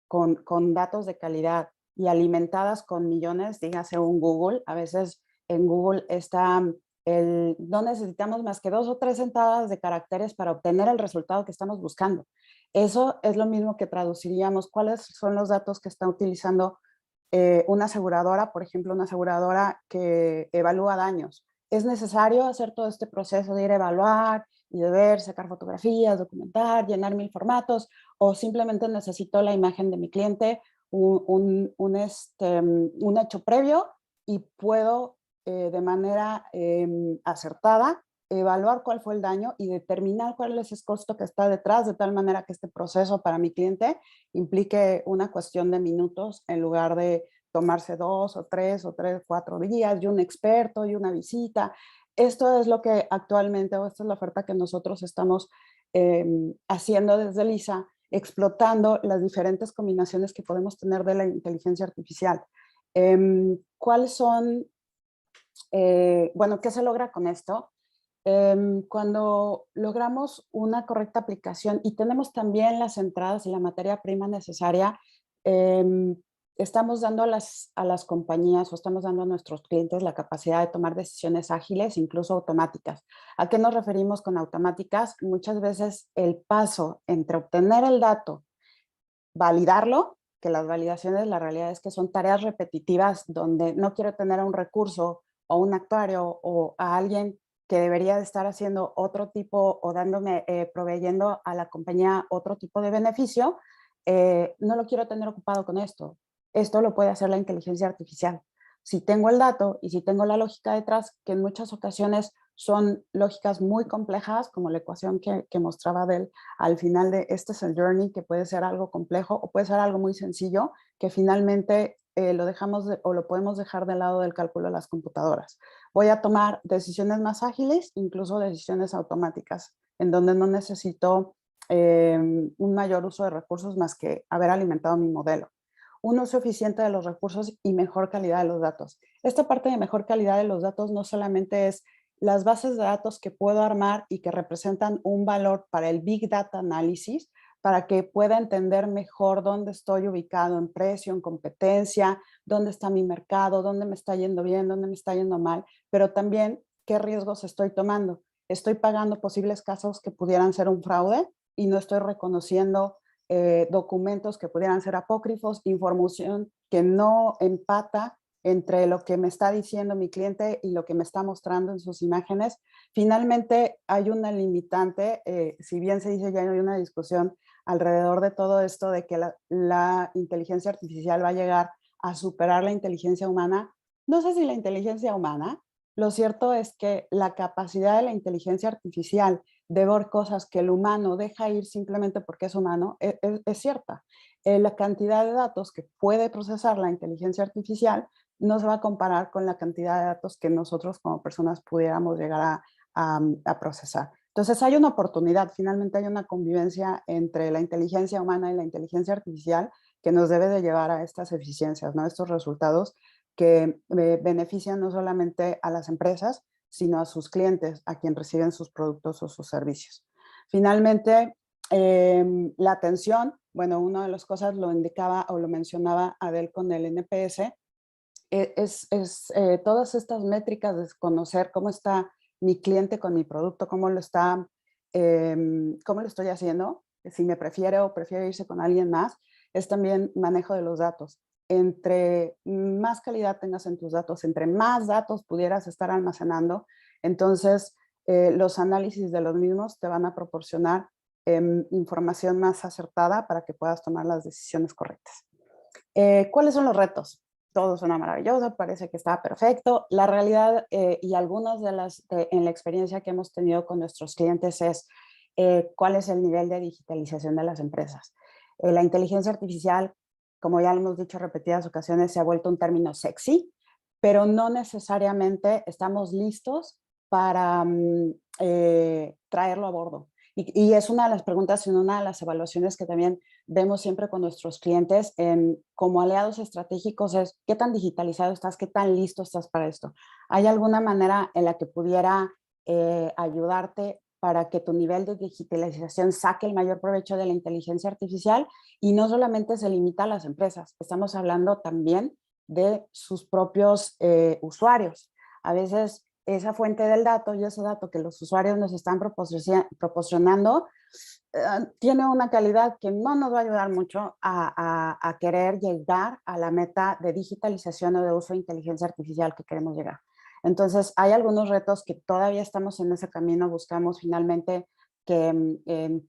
con datos de calidad y alimentadas con millones, dígase un Google, a veces en Google está no necesitamos más que 2 o 3 entradas de caracteres para obtener el resultado que estamos buscando. Eso es lo mismo que traduciríamos cuáles son los datos que está utilizando una aseguradora, por ejemplo, una aseguradora que evalúa daños. ¿Es necesario hacer todo este proceso de ir a evaluar y de ver, sacar fotografías, documentar, llenar 1000 formatos, o simplemente necesito la imagen de mi cliente, un hecho previo y puedo de manera acertada evaluar cuál fue el daño y determinar cuál es el costo que está detrás, de tal manera que este proceso para mi cliente implique una cuestión de minutos en lugar de tomarse 2 o 3 o 4 días y un experto y una visita. Esto es lo que actualmente, o esta es la oferta que nosotros estamos haciendo desde LISA, explotando las diferentes combinaciones que podemos tener de la inteligencia artificial. ¿Cuáles son, bueno, qué se logra con esto? Cuando logramos una correcta aplicación y tenemos también las entradas y la materia prima necesaria, estamos dando a las compañías o estamos dando a nuestros clientes la capacidad de tomar decisiones ágiles, incluso automáticas. ¿A qué nos referimos con automáticas? Muchas veces el paso entre obtener el dato, validarlo, que las validaciones, la realidad es que son tareas repetitivas donde no quiero tener a un recurso o un actuario o a alguien que debería de estar haciendo otro tipo o dándome, proveyendo a la compañía otro tipo de beneficio, no lo quiero tener ocupado con esto. Esto lo puede hacer la inteligencia artificial. Si tengo el dato y si tengo la lógica detrás, que en muchas ocasiones son lógicas muy complejas, como la ecuación que mostraba Del al final de este es el journey, que puede ser algo complejo o puede ser algo muy sencillo, que finalmente lo dejamos o lo podemos dejar del lado del cálculo de las computadoras. Voy a tomar decisiones más ágiles, incluso decisiones automáticas, en donde no necesito un mayor uso de recursos más que haber alimentado mi modelo. Un uso eficiente de los recursos y mejor calidad de los datos. Esta parte de mejor calidad de los datos no solamente es las bases de datos que puedo armar y que representan un valor para el Big Data Análisis, para que pueda entender mejor dónde estoy ubicado en precio, en competencia, dónde está mi mercado, dónde me está yendo bien, dónde me está yendo mal, pero también qué riesgos estoy tomando. Estoy pagando posibles casos que pudieran ser un fraude y no estoy reconociendo documentos que pudieran ser apócrifos, información que no empata entre lo que me está diciendo mi cliente y lo que me está mostrando en sus imágenes. Finalmente hay una limitante, si bien se dice ya hay una discusión alrededor de todo esto de que la inteligencia artificial va a llegar a superar la inteligencia humana. No sé si la inteligencia humana, lo cierto es que la capacidad de la inteligencia artificial de ver cosas que el humano deja ir simplemente porque es humano es cierta. La cantidad de datos que puede procesar la inteligencia artificial no se va a comparar con la cantidad de datos que nosotros como personas pudiéramos llegar a procesar. Entonces hay una oportunidad, finalmente hay una convivencia entre la inteligencia humana y la inteligencia artificial que nos debe de llevar a estas eficiencias, ¿no? Estos resultados que benefician no solamente a las empresas, sino a sus clientes, a quien reciben sus productos o sus servicios. Finalmente, la atención, bueno, una de las cosas lo indicaba o lo mencionaba Adel con el NPS, todas estas métricas de conocer cómo está mi cliente con mi producto, cómo lo estoy haciendo, si me prefiere o prefiere irse con alguien más, es también manejo de los datos. Entre más calidad tengas en tus datos, entre más datos pudieras estar almacenando, entonces los análisis de los mismos te van a proporcionar información más acertada para que puedas tomar las decisiones correctas. ¿Cuáles son los retos? Todo suena maravilloso, parece que está perfecto. La realidad y algunas en la experiencia que hemos tenido con nuestros clientes es cuál es el nivel de digitalización de las empresas. La inteligencia artificial, como ya lo hemos dicho en repetidas ocasiones, se ha vuelto un término sexy, pero no necesariamente estamos listos para traerlo a bordo. Y es una de las preguntas y una de las evaluaciones que también vemos siempre con nuestros clientes como aliados estratégicos es ¿qué tan digitalizado estás? ¿Qué tan listo estás para esto? ¿Hay alguna manera en la que pudiera ayudarte para que tu nivel de digitalización saque el mayor provecho de la inteligencia artificial? Y no solamente se limita a las empresas, estamos hablando también de sus propios usuarios. A veces esa fuente del dato y ese dato que los usuarios nos están proporcionando tiene una calidad que no nos va a ayudar mucho a querer llegar a la meta de digitalización o de uso de inteligencia artificial que queremos llegar. Entonces, hay algunos retos que todavía estamos en ese camino, buscamos finalmente que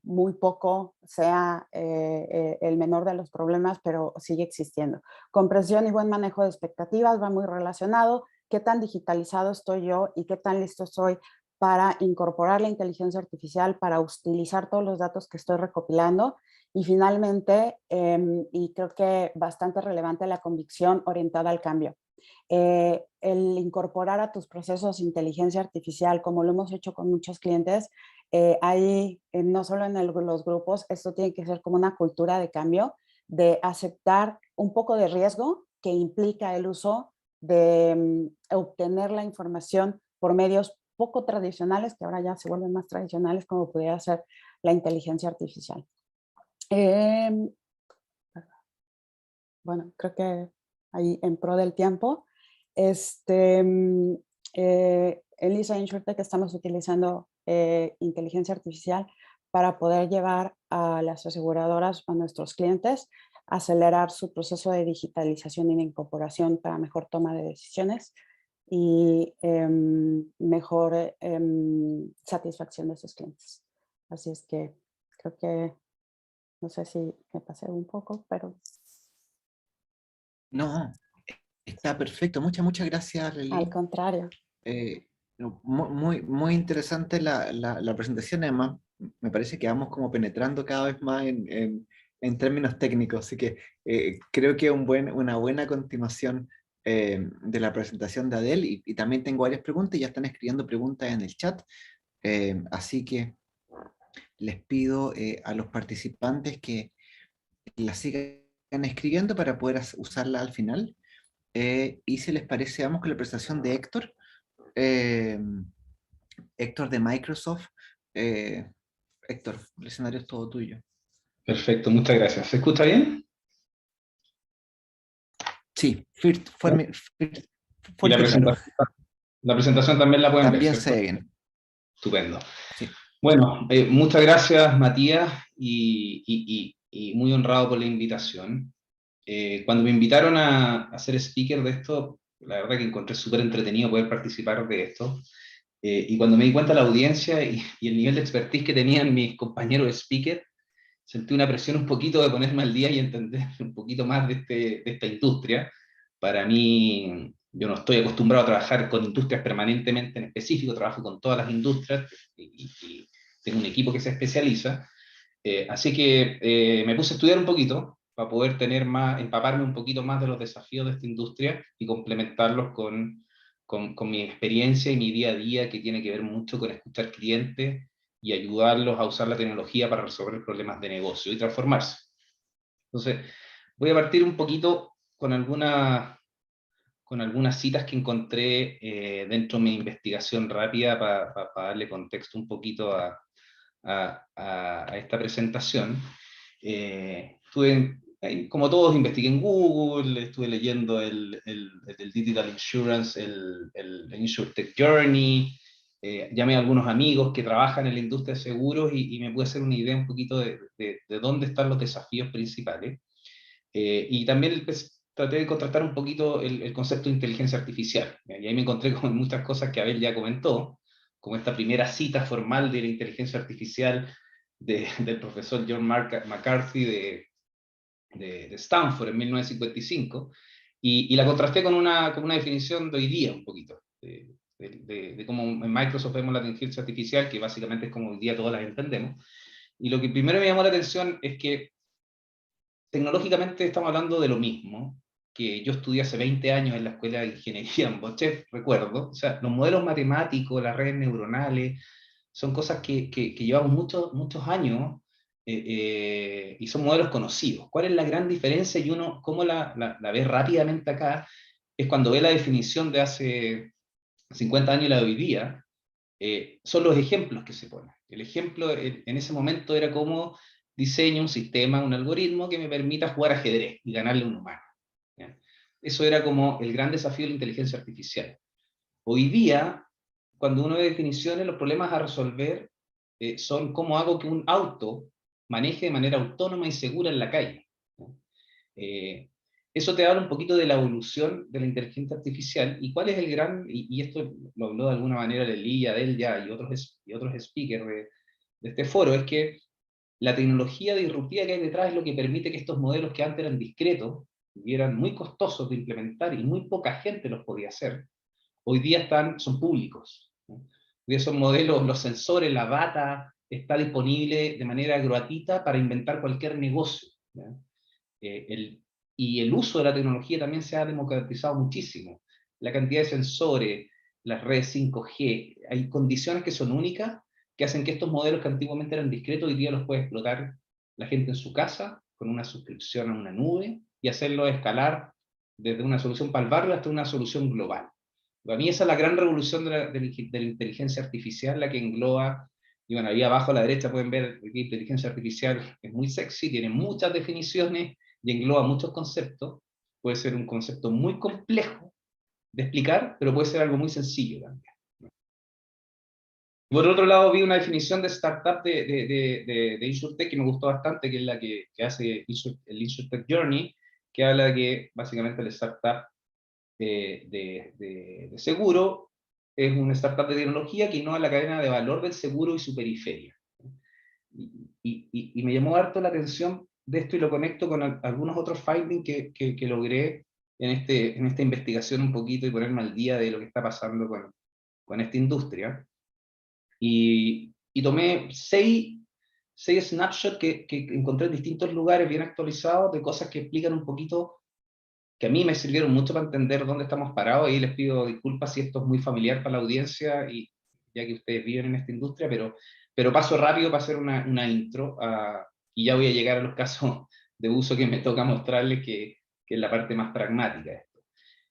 muy poco sea el menor de los problemas, pero sigue existiendo. Comprensión y buen manejo de expectativas va muy relacionado. ¿Qué tan digitalizado estoy yo y qué tan listo estoy para incorporar la inteligencia artificial, para utilizar todos los datos que estoy recopilando? Y finalmente, y creo que bastante relevante, la convicción orientada al cambio. El incorporar a tus procesos inteligencia artificial, como lo hemos hecho con muchos clientes, ahí, no solo en los grupos, esto tiene que ser como una cultura de cambio, de aceptar un poco de riesgo que implica el uso de obtener la información por medios poco tradicionales, que ahora ya se vuelven más tradicionales, como pudiera ser la inteligencia artificial. Bueno, creo que ahí en pro del tiempo, en Lisa InsurTech estamos utilizando inteligencia artificial para poder llevar a las aseguradoras, a nuestros clientes, acelerar su proceso de digitalización y de incorporación para mejor toma de decisiones y mejor satisfacción de sus clientes. Así es que creo que, no sé si me pasé un poco, pero... No, está perfecto. Muchas gracias, Lely. Al contrario. Muy interesante la presentación, además me parece que vamos como penetrando cada vez más en términos técnicos, así que creo que es una buena continuación de la presentación de Adel, y también tengo varias preguntas, ya están escribiendo preguntas en el chat, así que les pido a los participantes que las sigan escribiendo para poder usarla al final, y si les parece, vamos con la presentación de Héctor. Héctor de Microsoft. Héctor, el escenario es todo tuyo. Perfecto, muchas gracias. ¿Se escucha bien? Sí, y la presentación también la pueden ver. También se ve bien. Estupendo. Sí. Bueno, muchas gracias, Matías, y y muy honrado por la invitación. Cuando me invitaron a ser speaker de esto, la verdad que encontré súper entretenido poder participar de esto. Y cuando me di cuenta de la audiencia y el nivel de expertise que tenían mis compañeros de speaker, sentí una presión un poquito de ponerme al día y entender un poquito más de esta industria. Para mí, yo no estoy acostumbrado a trabajar con industrias permanentemente en específico, trabajo con todas las industrias y tengo un equipo que se especializa. Así que me puse a estudiar un poquito para poder empaparme un poquito más de los desafíos de esta industria y complementarlos con mi experiencia y mi día a día, que tiene que ver mucho con escuchar clientes y ayudarlos a usar la tecnología para resolver problemas de negocio y transformarse. Entonces, voy a partir un poquito con algunas citas que encontré dentro de mi investigación rápida para darle contexto un poquito a esta presentación. Como todos, investigué en Google, estuve leyendo el Digital Insurance, el InsurTech Journey, llamé a algunos amigos que trabajan en la industria de seguros y me pude hacer una idea un poquito de dónde están los desafíos principales. Y también pues, traté de contrastar un poquito el concepto de inteligencia artificial. Y ahí me encontré con muchas cosas que Abel ya comentó, como esta primera cita formal de la inteligencia artificial del profesor John McCarthy de Stanford en 1955, y la contrasté con una definición de hoy día un poquito, de cómo en Microsoft vemos la inteligencia artificial, que básicamente es como hoy día todas las entendemos. Y lo que primero me llamó la atención es que tecnológicamente estamos hablando de lo mismo que yo estudié hace 20 años en la Escuela de Ingeniería en Bochef, recuerdo. O sea, los modelos matemáticos, las redes neuronales, son cosas que llevamos muchos años y son modelos conocidos. ¿Cuál es la gran diferencia? Y uno, cómo la ve rápidamente acá, es cuando ve la definición de hace 50 años y la de hoy día, son los ejemplos que se ponen. El ejemplo en ese momento era cómo diseño un sistema, un algoritmo que me permita jugar ajedrez y ganarle a un humano. ¿Ya? Eso era como el gran desafío de la inteligencia artificial. Hoy día, cuando uno ve definiciones, los problemas a resolver son cómo hago que un auto maneje de manera autónoma y segura en la calle. Eso te habla un poquito de la evolución de la inteligencia artificial y cuál es el gran, y esto lo habló de alguna manera Lelí, Adel ya y otros speakers de este foro, es que la tecnología disruptiva que hay detrás es lo que permite que estos modelos que antes eran discretos y eran muy costosos de implementar y muy poca gente los podía hacer, hoy día son públicos. ¿No? Hoy día son modelos, los sensores, la data está disponible de manera gratuita para inventar cualquier negocio. Y el uso de la tecnología también se ha democratizado muchísimo. La cantidad de sensores, las redes 5G, hay condiciones que son únicas que hacen que estos modelos que antiguamente eran discretos hoy día los puede explotar la gente en su casa con una suscripción a una nube y hacerlo escalar desde una solución para el barrio hasta una solución global. Para mí esa es la gran revolución de la inteligencia artificial, la que engloba, y bueno, ahí abajo a la derecha pueden ver que inteligencia artificial es muy sexy, tiene muchas definiciones y engloba muchos conceptos. Puede ser un concepto muy complejo de explicar, pero puede ser algo muy sencillo también. Por otro lado, vi una definición de startup de InsurTech que me gustó bastante, que es la que hace el InsurTech Journey, que habla de que básicamente el startup de seguro es una startup de tecnología que innova la cadena de valor del seguro y su periferia. Y me llamó harto la atención de esto y lo conecto con algunos otros findings que logré en esta investigación un poquito y ponerme al día de lo que está pasando con esta industria. Y tomé seis snapshots que encontré en distintos lugares bien actualizados de cosas que explican un poquito, que a mí me sirvieron mucho para entender dónde estamos parados. Y les pido disculpas si esto es muy familiar para la audiencia, y ya que ustedes viven en esta industria, pero paso rápido para hacer una intro, y ya voy a llegar a los casos de uso que me toca mostrarles, que es la parte más pragmática de esto.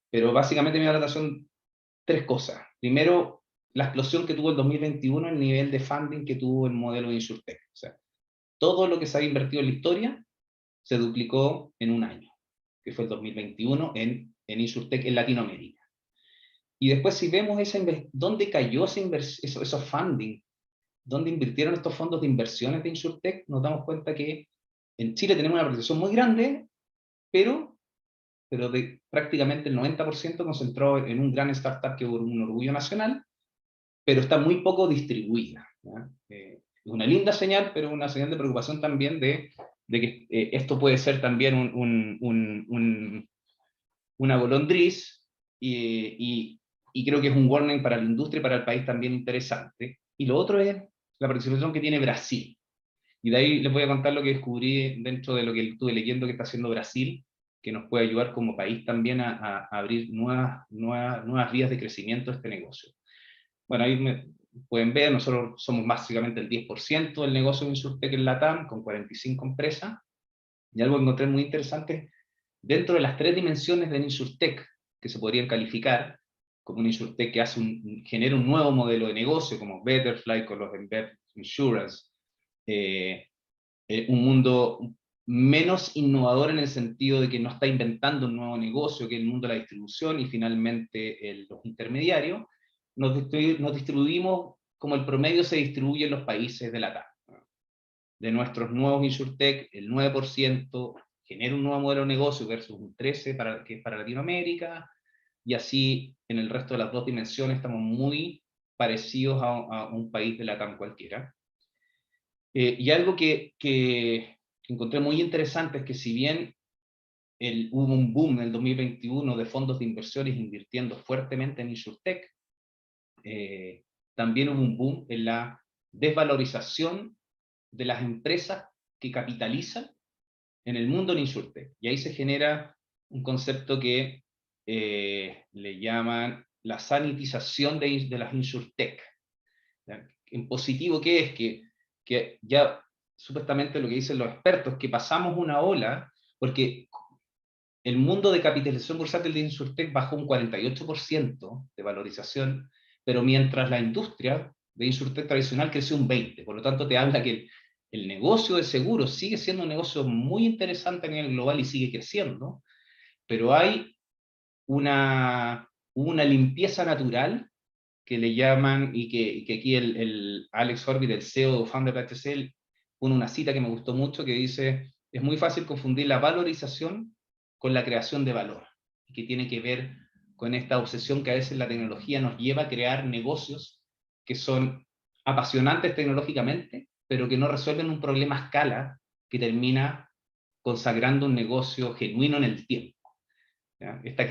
Pero básicamente me da la atención tres cosas. Primero, la explosión que tuvo el 2021, el nivel de funding que tuvo el modelo de InsurTech. O sea, todo lo que se había invertido en la historia se duplicó en un año, que fue el 2021 en InsurTech en Latinoamérica. Y después, si vemos dónde cayó esos funding, dónde invirtieron estos fondos de inversiones de InsurTech, nos damos cuenta que en Chile tenemos una participación muy grande, pero de prácticamente el 90% concentrado en un gran startup que es un orgullo nacional, pero está muy poco distribuida. Es una linda señal, pero una señal de preocupación también de que esto puede ser también una golondriz, y creo que es un warning para la industria y para el país también interesante. Y lo otro es la participación que tiene Brasil. Y de ahí les voy a contar lo que descubrí dentro de lo que estuve leyendo que está haciendo Brasil, que nos puede ayudar como país también a abrir nuevas vías de crecimiento de este negocio. Bueno, ahí pueden ver, nosotros somos básicamente el 10% del negocio de InsurTech en LATAM, con 45 empresas, y algo que encontré muy interesante, dentro de las 3 dimensiones de InsurTech, que se podrían calificar como un InsurTech que genera un nuevo modelo de negocio, como Betterfly con los Embedded Insurance, un mundo menos innovador en el sentido de que no está inventando un nuevo negocio, que es el mundo de la distribución, y finalmente los intermediarios, nos distribuimos como el promedio se distribuye en los países de la TAM. De nuestros nuevos InsurTech, el 9% genera un nuevo modelo de negocio versus un 13% que es para Latinoamérica, y así en el resto de las 2 dimensiones estamos muy parecidos a un país de la TAM cualquiera. Y algo que encontré muy interesante es que si bien hubo un boom en el 2021 de fondos de inversiones invirtiendo fuertemente en InsurTech, también hubo un boom en la desvalorización de las empresas que capitalizan en el mundo de InsurTech. Y ahí se genera un concepto que le llaman la sanitización de las InsurTech. En positivo, ¿qué es? Que ya supuestamente lo que dicen los expertos, que pasamos una ola, porque el mundo de capitalización bursátil de InsurTech bajó un 48% de valorización, pero mientras la industria de InsurTech tradicional creció un 20%. Por lo tanto, te habla que el negocio de seguros sigue siendo un negocio muy interesante a nivel global y sigue creciendo, pero hay una limpieza natural que le llaman, y que aquí el Alex Horvitz, el CEO, founder de HCL, pone una cita que me gustó mucho, que dice: es muy fácil confundir la valorización con la creación de valor, que tiene que ver con esta obsesión que a veces la tecnología nos lleva a crear negocios que son apasionantes tecnológicamente, pero que no resuelven un problema a escala que termina consagrando un negocio genuino en el tiempo. Esta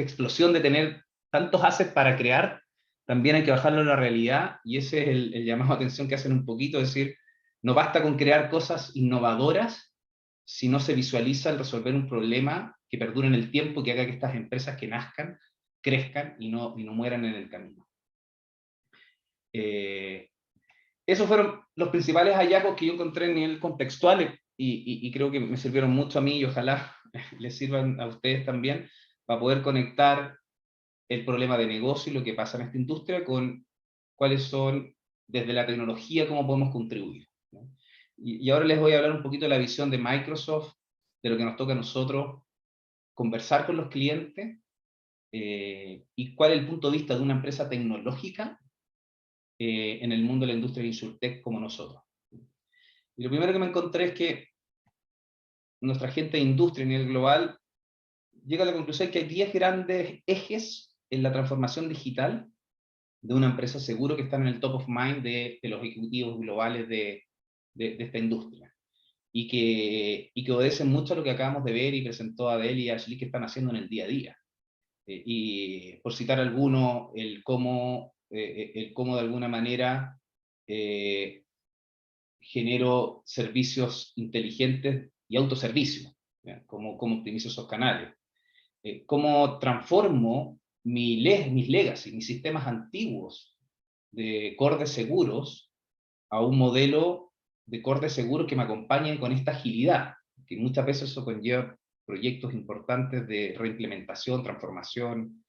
explosión de tener tantos assets para crear, también hay que bajarlo a la realidad, y ese es el llamado a atención que hacen un poquito, es decir, no basta con crear cosas innovadoras si no se visualiza el resolver un problema que perdure en el tiempo, que haga que estas empresas que nazcan, crezcan y no mueran en el camino. Esos fueron los principales hallazgos que yo encontré en nivel contextual, y creo que me sirvieron mucho a mí, y ojalá les sirvan a ustedes también, para poder conectar el problema de negocio y lo que pasa en esta industria con cuáles son, desde la tecnología, cómo podemos contribuir, ¿no? Y ahora les voy a hablar un poquito de la visión de Microsoft, de lo que nos toca a nosotros conversar con los clientes, y cuál es el punto de vista de una empresa tecnológica en el mundo de la industria de InsurTech como nosotros. Y lo primero que me encontré es que nuestra gente de industria a nivel global llega a la conclusión que hay 10 grandes ejes en la transformación digital de una empresa seguro que están en el top of mind de los ejecutivos globales de esta industria. Y que obedecen mucho a lo que acabamos de ver y presentó Adele y Ashley que están haciendo en el día a día. Y por citar alguno, el cómo de alguna manera genero servicios inteligentes y autoservicios, cómo optimizo esos canales, cómo transformo mis legacy, mis sistemas antiguos de core de seguros a un modelo de core de seguros que me acompañen con esta agilidad, que muchas veces eso conlleva proyectos importantes de reimplementación, transformación,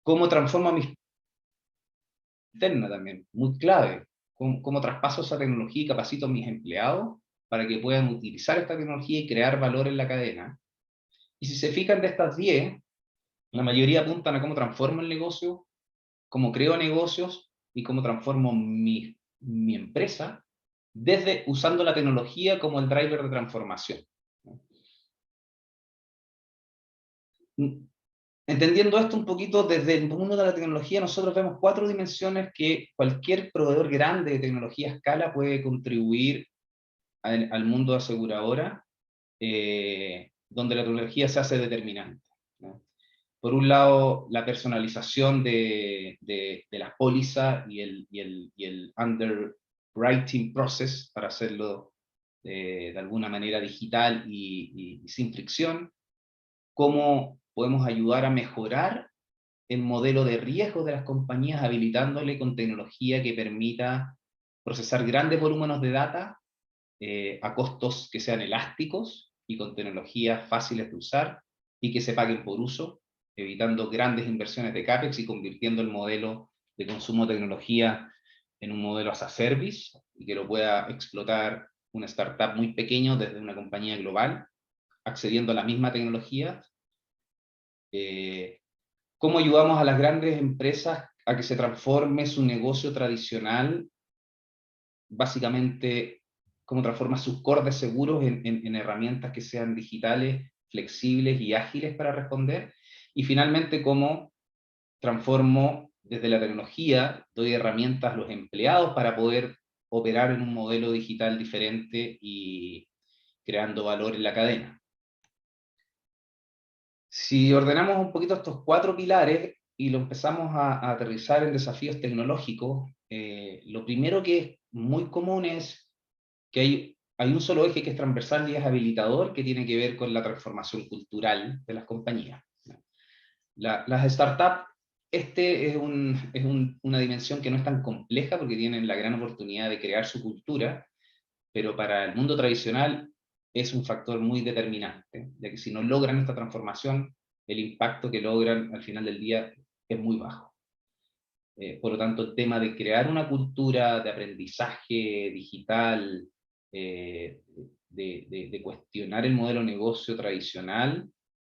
cómo transformo mis interna también, muy clave, cómo traspaso esa tecnología y capacito a mis empleados para que puedan utilizar esta tecnología y crear valor en la cadena. Y si se fijan, de estas 10, la mayoría apuntan a cómo transformo el negocio, cómo creo negocios y cómo transformo mi empresa desde usando la tecnología como el driver de transformación. Entendiendo esto un poquito desde el mundo de la tecnología, nosotros vemos 4 dimensiones que cualquier proveedor grande de tecnología a escala puede contribuir al mundo de aseguradora, donde la tecnología se hace determinante, ¿no? Por un lado, la personalización de las pólizas y el underwriting process, para hacerlo de alguna manera digital y sin fricción. Cómo podemos ayudar a mejorar el modelo de riesgo de las compañías, habilitándole con tecnología que permita procesar grandes volúmenes de data a costos que sean elásticos y con tecnologías fáciles de usar y que se paguen por uso, evitando grandes inversiones de CAPEX y convirtiendo el modelo de consumo de tecnología en un modelo as a service y que lo pueda explotar una startup muy pequeño desde una compañía global, accediendo a la misma tecnología. ¿Cómo ayudamos a las grandes empresas a que se transforme su negocio tradicional? Básicamente, cómo transforma sus core de seguros en herramientas que sean digitales, flexibles y ágiles para responder. Y finalmente, cómo transformo desde la tecnología, doy herramientas a los empleados para poder operar en un modelo digital diferente y creando valor en la cadena. Si ordenamos un poquito estos 4 pilares y lo empezamos a aterrizar en desafíos tecnológicos, lo primero que es muy común es que hay un solo eje que es transversal y es habilitador, que tiene que ver con la transformación cultural de las compañías. Las startups, es una dimensión que no es tan compleja porque tienen la gran oportunidad de crear su cultura, pero para el mundo tradicional es un factor muy determinante, ya que si no logran esta transformación, el impacto que logran al final del día es muy bajo. Por lo tanto, el tema de crear una cultura de aprendizaje digital, de cuestionar el modelo de negocio tradicional,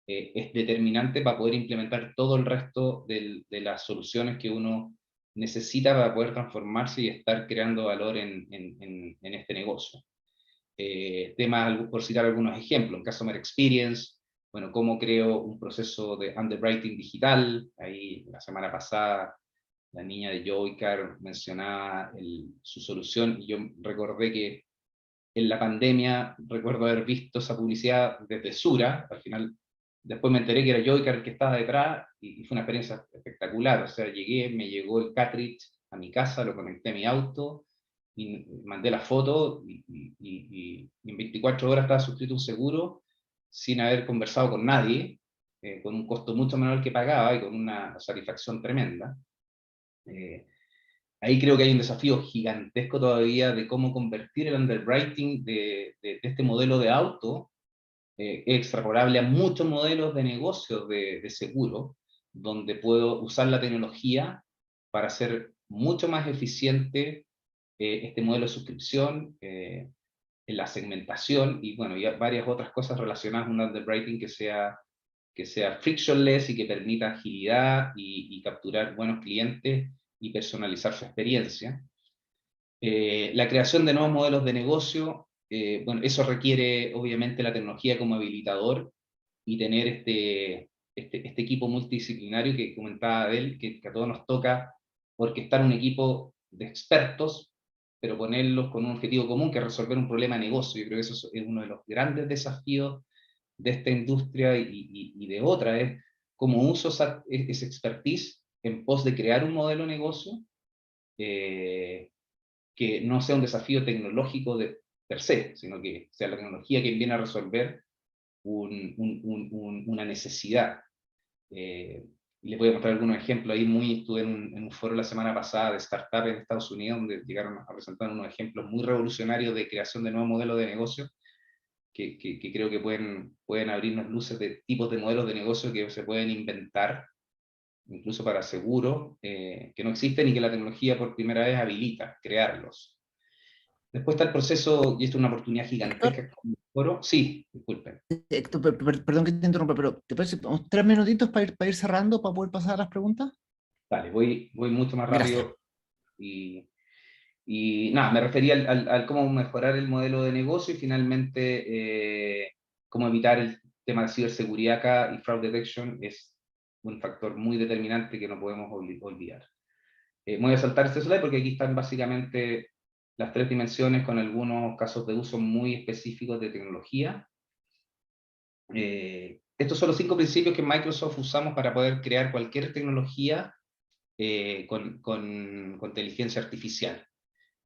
es determinante para poder implementar todo el resto de las soluciones que uno necesita para poder transformarse y estar creando valor en este negocio. Temas, por citar algunos ejemplos, en Customer Experience, bueno, cómo creo un proceso de underwriting digital. Ahí la semana pasada la niña de Joycar mencionaba su solución, y yo recordé que en la pandemia recuerdo haber visto esa publicidad desde Sura. Al final después me enteré que era Joycar el que estaba detrás, y fue una experiencia espectacular. O sea, me llegó el cartridge a mi casa, lo conecté a mi auto, y mandé la foto, y en 24 horas estaba suscrito a un seguro, sin haber conversado con nadie, con un costo mucho menor que pagaba, y con una satisfacción tremenda. Ahí creo que hay un desafío gigantesco todavía de cómo convertir el underwriting de este modelo de auto extrapolable a muchos modelos de negocio de seguro, donde puedo usar la tecnología para hacer mucho más eficiente este modelo de suscripción, en la segmentación, y bueno, y varias otras cosas relacionadas a un underwriting que sea frictionless y que permita agilidad y capturar buenos clientes y personalizar su experiencia. La creación de nuevos modelos de negocio, bueno, eso requiere obviamente la tecnología como habilitador, y tener este equipo multidisciplinario que comentaba Abel, que a todos nos toca orquestar un equipo de expertos, pero ponerlos con un objetivo común, que es resolver un problema de negocio. Yo creo que eso es uno de los grandes desafíos de esta industria y de otra, es cómo uso esa expertise en pos de crear un modelo de negocio que no sea un desafío tecnológico per se, sino que sea la tecnología que viene a resolver una necesidad. Y les voy a mostrar algunos ejemplos. Ahí estuve en un foro la semana pasada de startups en Estados Unidos, donde llegaron a presentar unos ejemplos muy revolucionarios de creación de nuevos modelos de negocio, que creo que pueden abrirnos luces de tipos de modelos de negocio que se pueden inventar, incluso para seguros, que no existen y que la tecnología por primera vez habilita crearlos. Después está el proceso, y esto es una oportunidad gigantesca con el foro. Sí, disculpen. Perdón que te interrumpa, pero ¿te parece 3 minutitos para ir cerrando, para poder pasar a las preguntas? Vale, voy mucho más rápido. Y Y nada, me refería al cómo mejorar el modelo de negocio y finalmente cómo evitar el tema de ciberseguridad acá, y fraud detection es un factor muy determinante que no podemos olvidar. Me voy a saltar este slide porque aquí están básicamente las 3 dimensiones con algunos casos de uso muy específicos de tecnología. Estos son los 5 principios que Microsoft usamos para poder crear cualquier tecnología con inteligencia artificial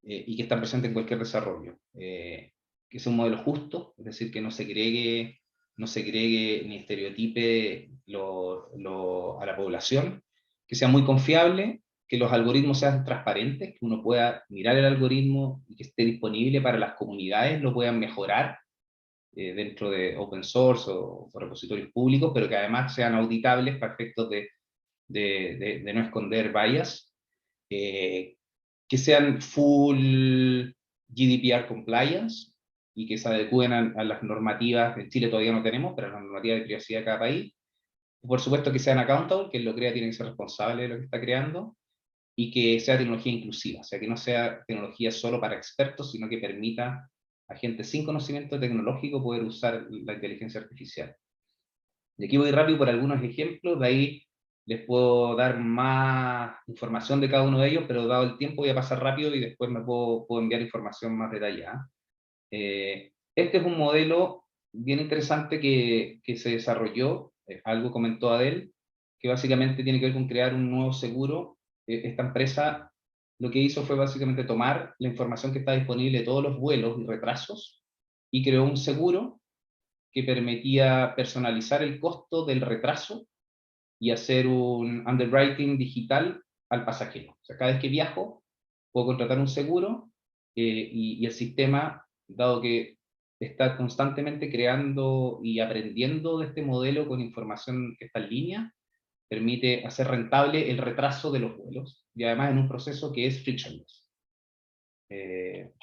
y que están presentes en cualquier desarrollo. Que sea un modelo justo, es decir, que no segregue ni estereotipe a la población, que sea muy confiable, que los algoritmos sean transparentes, que uno pueda mirar el algoritmo y que esté disponible para las comunidades, lo puedan mejorar dentro de open source o repositorios públicos, pero que además sean auditables para efectos de no esconder bias, que sean full GDPR compliance y que se adecúen a las normativas. En Chile todavía no tenemos, pero las normativas de privacidad de cada país. Por supuesto que sean accountable, que lo crea tiene que ser responsable de lo que está creando, y que sea tecnología inclusiva, o sea, que no sea tecnología solo para expertos, sino que permita a gente sin conocimiento tecnológico poder usar la inteligencia artificial. Y aquí voy rápido por algunos ejemplos, de ahí les puedo dar más información de cada uno de ellos, pero dado el tiempo voy a pasar rápido y después me puedo enviar información más detallada. Este es un modelo bien interesante que se desarrolló, algo comentó Adel, que básicamente tiene que ver con crear un nuevo seguro. Esta empresa lo que hizo fue básicamente tomar la información que está disponible de todos los vuelos y retrasos y creó un seguro que permitía personalizar el costo del retraso y hacer un underwriting digital al pasajero. O sea, cada vez que viajo, puedo contratar un seguro y el sistema, dado que está constantemente creando y aprendiendo de este modelo con información que está en línea, permite hacer rentable el retraso de los vuelos y además en un proceso que es frictionless. Este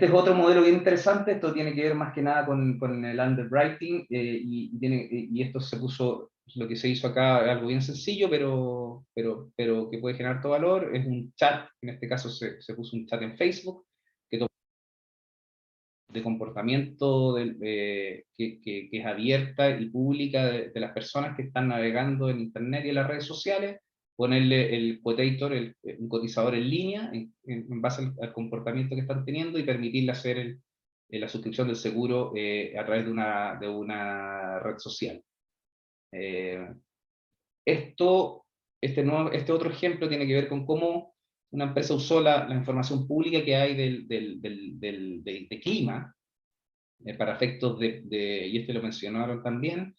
es otro modelo bien interesante, esto tiene que ver más que nada con el underwriting y esto se puso, lo que se hizo acá es algo bien sencillo, pero que puede generar todo valor, es un chat, en este caso se puso un chat en Facebook, que toma de comportamiento que es abierta y pública de las personas que están navegando en Internet y en las redes sociales, ponerle el quotator, un cotizador en línea, en base al comportamiento que están teniendo y permitirle hacer la suscripción del seguro a través de una red social. Este otro ejemplo tiene que ver con cómo una empresa usó la información pública que hay de clima para efectos y este lo mencionaron también,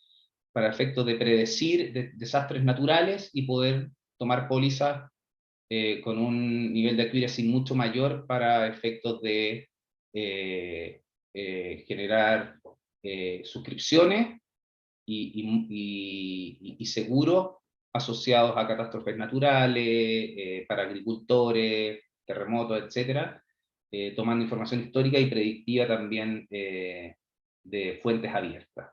para efectos de predecir desastres naturales y poder tomar pólizas con un nivel de accuracy mucho mayor para efectos de generar suscripciones y seguros asociados a catástrofes naturales, para agricultores, terremotos, etcétera, tomando información histórica y predictiva también de fuentes abiertas.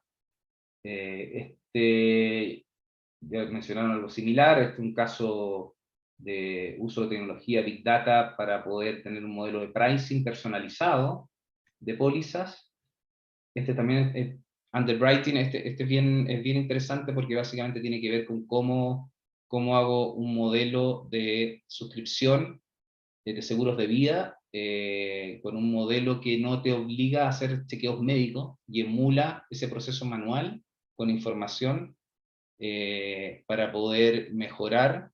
Ya mencionaron algo similar, este es un caso de uso de tecnología Big Data para poder tener un modelo de pricing personalizado de pólizas. Este también es underwriting, este es bien interesante porque básicamente tiene que ver con cómo hago un modelo de suscripción de seguros de vida con un modelo que no te obliga a hacer chequeos médicos y emula ese proceso manual con información para poder mejorar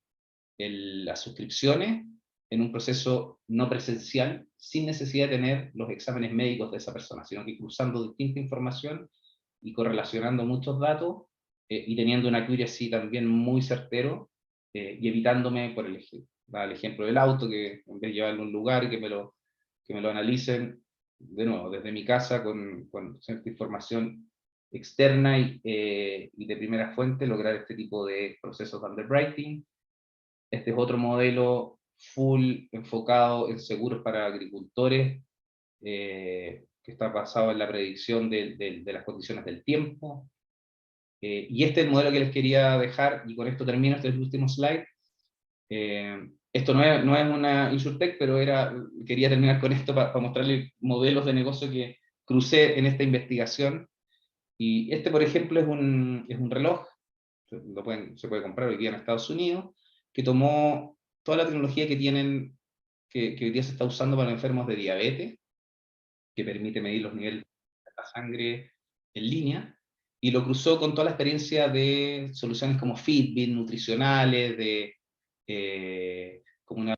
las suscripciones en un proceso no presencial, sin necesidad de tener los exámenes médicos de esa persona, sino que cruzando distinta información y correlacionando muchos datos y teniendo una accuracy también muy certero y evitándome, por el ejemplo del auto, que en vez de llevarlo a un lugar y que me lo analicen, de nuevo, desde mi casa con cierta información externa y de primera fuente, lograr este tipo de procesos de underwriting. Este es otro modelo full enfocado en seguros para agricultores, que está basado en la predicción de las condiciones del tiempo. Y este es el modelo que les quería dejar, y con esto termino, este es el último slide. Esto no es una InsurTech, pero quería terminar con esto para mostrarle modelos de negocio que crucé en esta investigación. Y este, por ejemplo, es un reloj, se puede comprar hoy día en Estados Unidos, que tomó toda la tecnología que tienen, que hoy día se está usando para enfermos de diabetes, que permite medir los niveles de la sangre en línea, y lo cruzó con toda la experiencia de soluciones como Fitbit, nutricionales, como una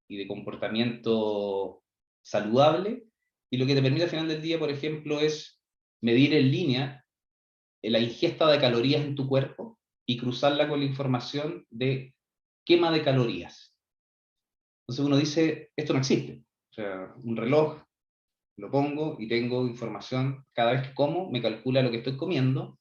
y de comportamiento saludable, y lo que te permite al final del día, por ejemplo, es medir en línea la ingesta de calorías en tu cuerpo y cruzarla con la información de quema de calorías. Entonces uno dice, esto no existe. O sea, un reloj, lo pongo y tengo información, cada vez que como, me calcula lo que estoy comiendo,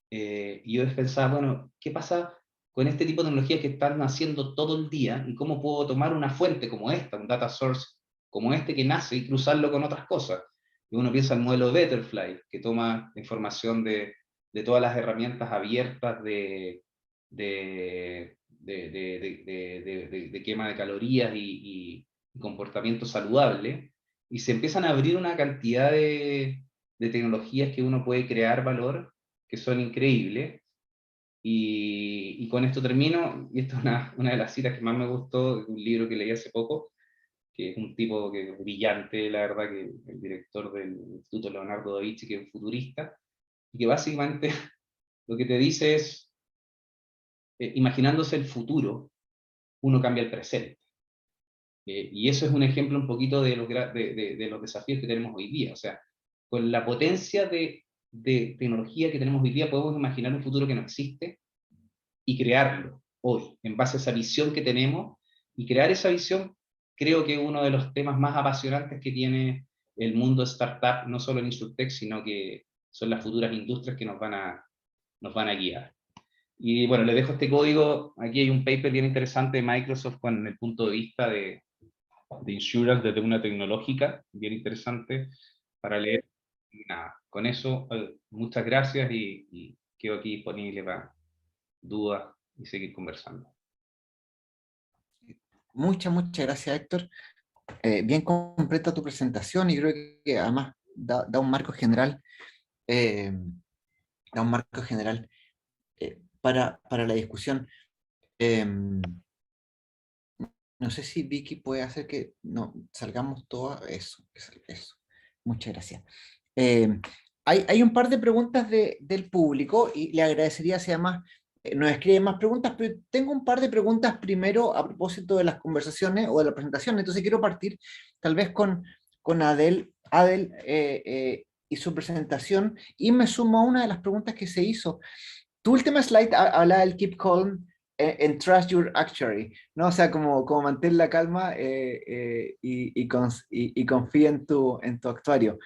y yo pensaba, bueno, ¿qué pasa con este tipo de tecnologías que están haciendo todo el día y cómo puedo tomar una fuente como esta, un data source como este que nace y cruzarlo con otras cosas? Y uno piensa en el modelo Betterfly, que toma información de todas las herramientas abiertas de quema de calorías y comportamiento saludable, y se empiezan a abrir una cantidad de tecnologías que uno puede crear valor, que son increíbles. Y con esto termino, y esta es una de las citas que más me gustó de un libro que leí hace poco, que es un tipo que es brillante, la verdad, que el director del Instituto Leonardo da Vinci, que es un futurista, y que básicamente lo que te dice es, imaginándose el futuro, uno cambia el presente. Y eso es un ejemplo un poquito de los desafíos que tenemos hoy día. O sea, con la potencia de tecnología que tenemos hoy día, podemos imaginar un futuro que no existe y crearlo hoy, en base a esa visión que tenemos. Y crear esa visión creo que es uno de los temas más apasionantes que tiene el mundo startup, no solo en InsurTech, sino que son las futuras industrias que nos van a guiar. Y bueno, les dejo este código. Aquí hay un paper bien interesante de Microsoft con el punto de vista de insurance desde una tecnológica, bien interesante para leer. Nada, con eso, muchas gracias y quedo aquí disponible para dudas y seguir conversando. Muchas gracias, Héctor. Bien completa tu presentación y creo que además da un marco general, eh, para la discusión. No sé si Vicky puede hacer que no, salgamos todo eso. Muchas gracias. Hay un par de preguntas del público y le agradecería si además nos escriben más preguntas, pero tengo un par de preguntas primero a propósito de las conversaciones o de la presentación. Entonces quiero partir tal vez con Adel y su presentación, y me sumo a una de las preguntas que se hizo. Tu última slide habla del keep calm and trust your actuary, ¿no? O sea, como mantener la calma y confía en tu actuario.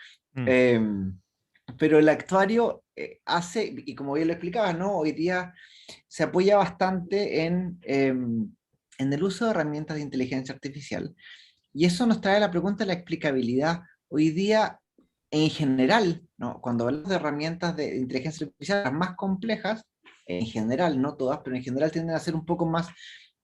Pero el actuario hace, y como bien lo explicabas, ¿no? Hoy día se apoya bastante en el uso de herramientas de inteligencia artificial. Y eso nos trae la pregunta de la explicabilidad. Hoy día, en general, ¿no? Cuando hablamos de herramientas de inteligencia artificial, las más complejas, en general, no todas, pero en general tienden a ser un poco más,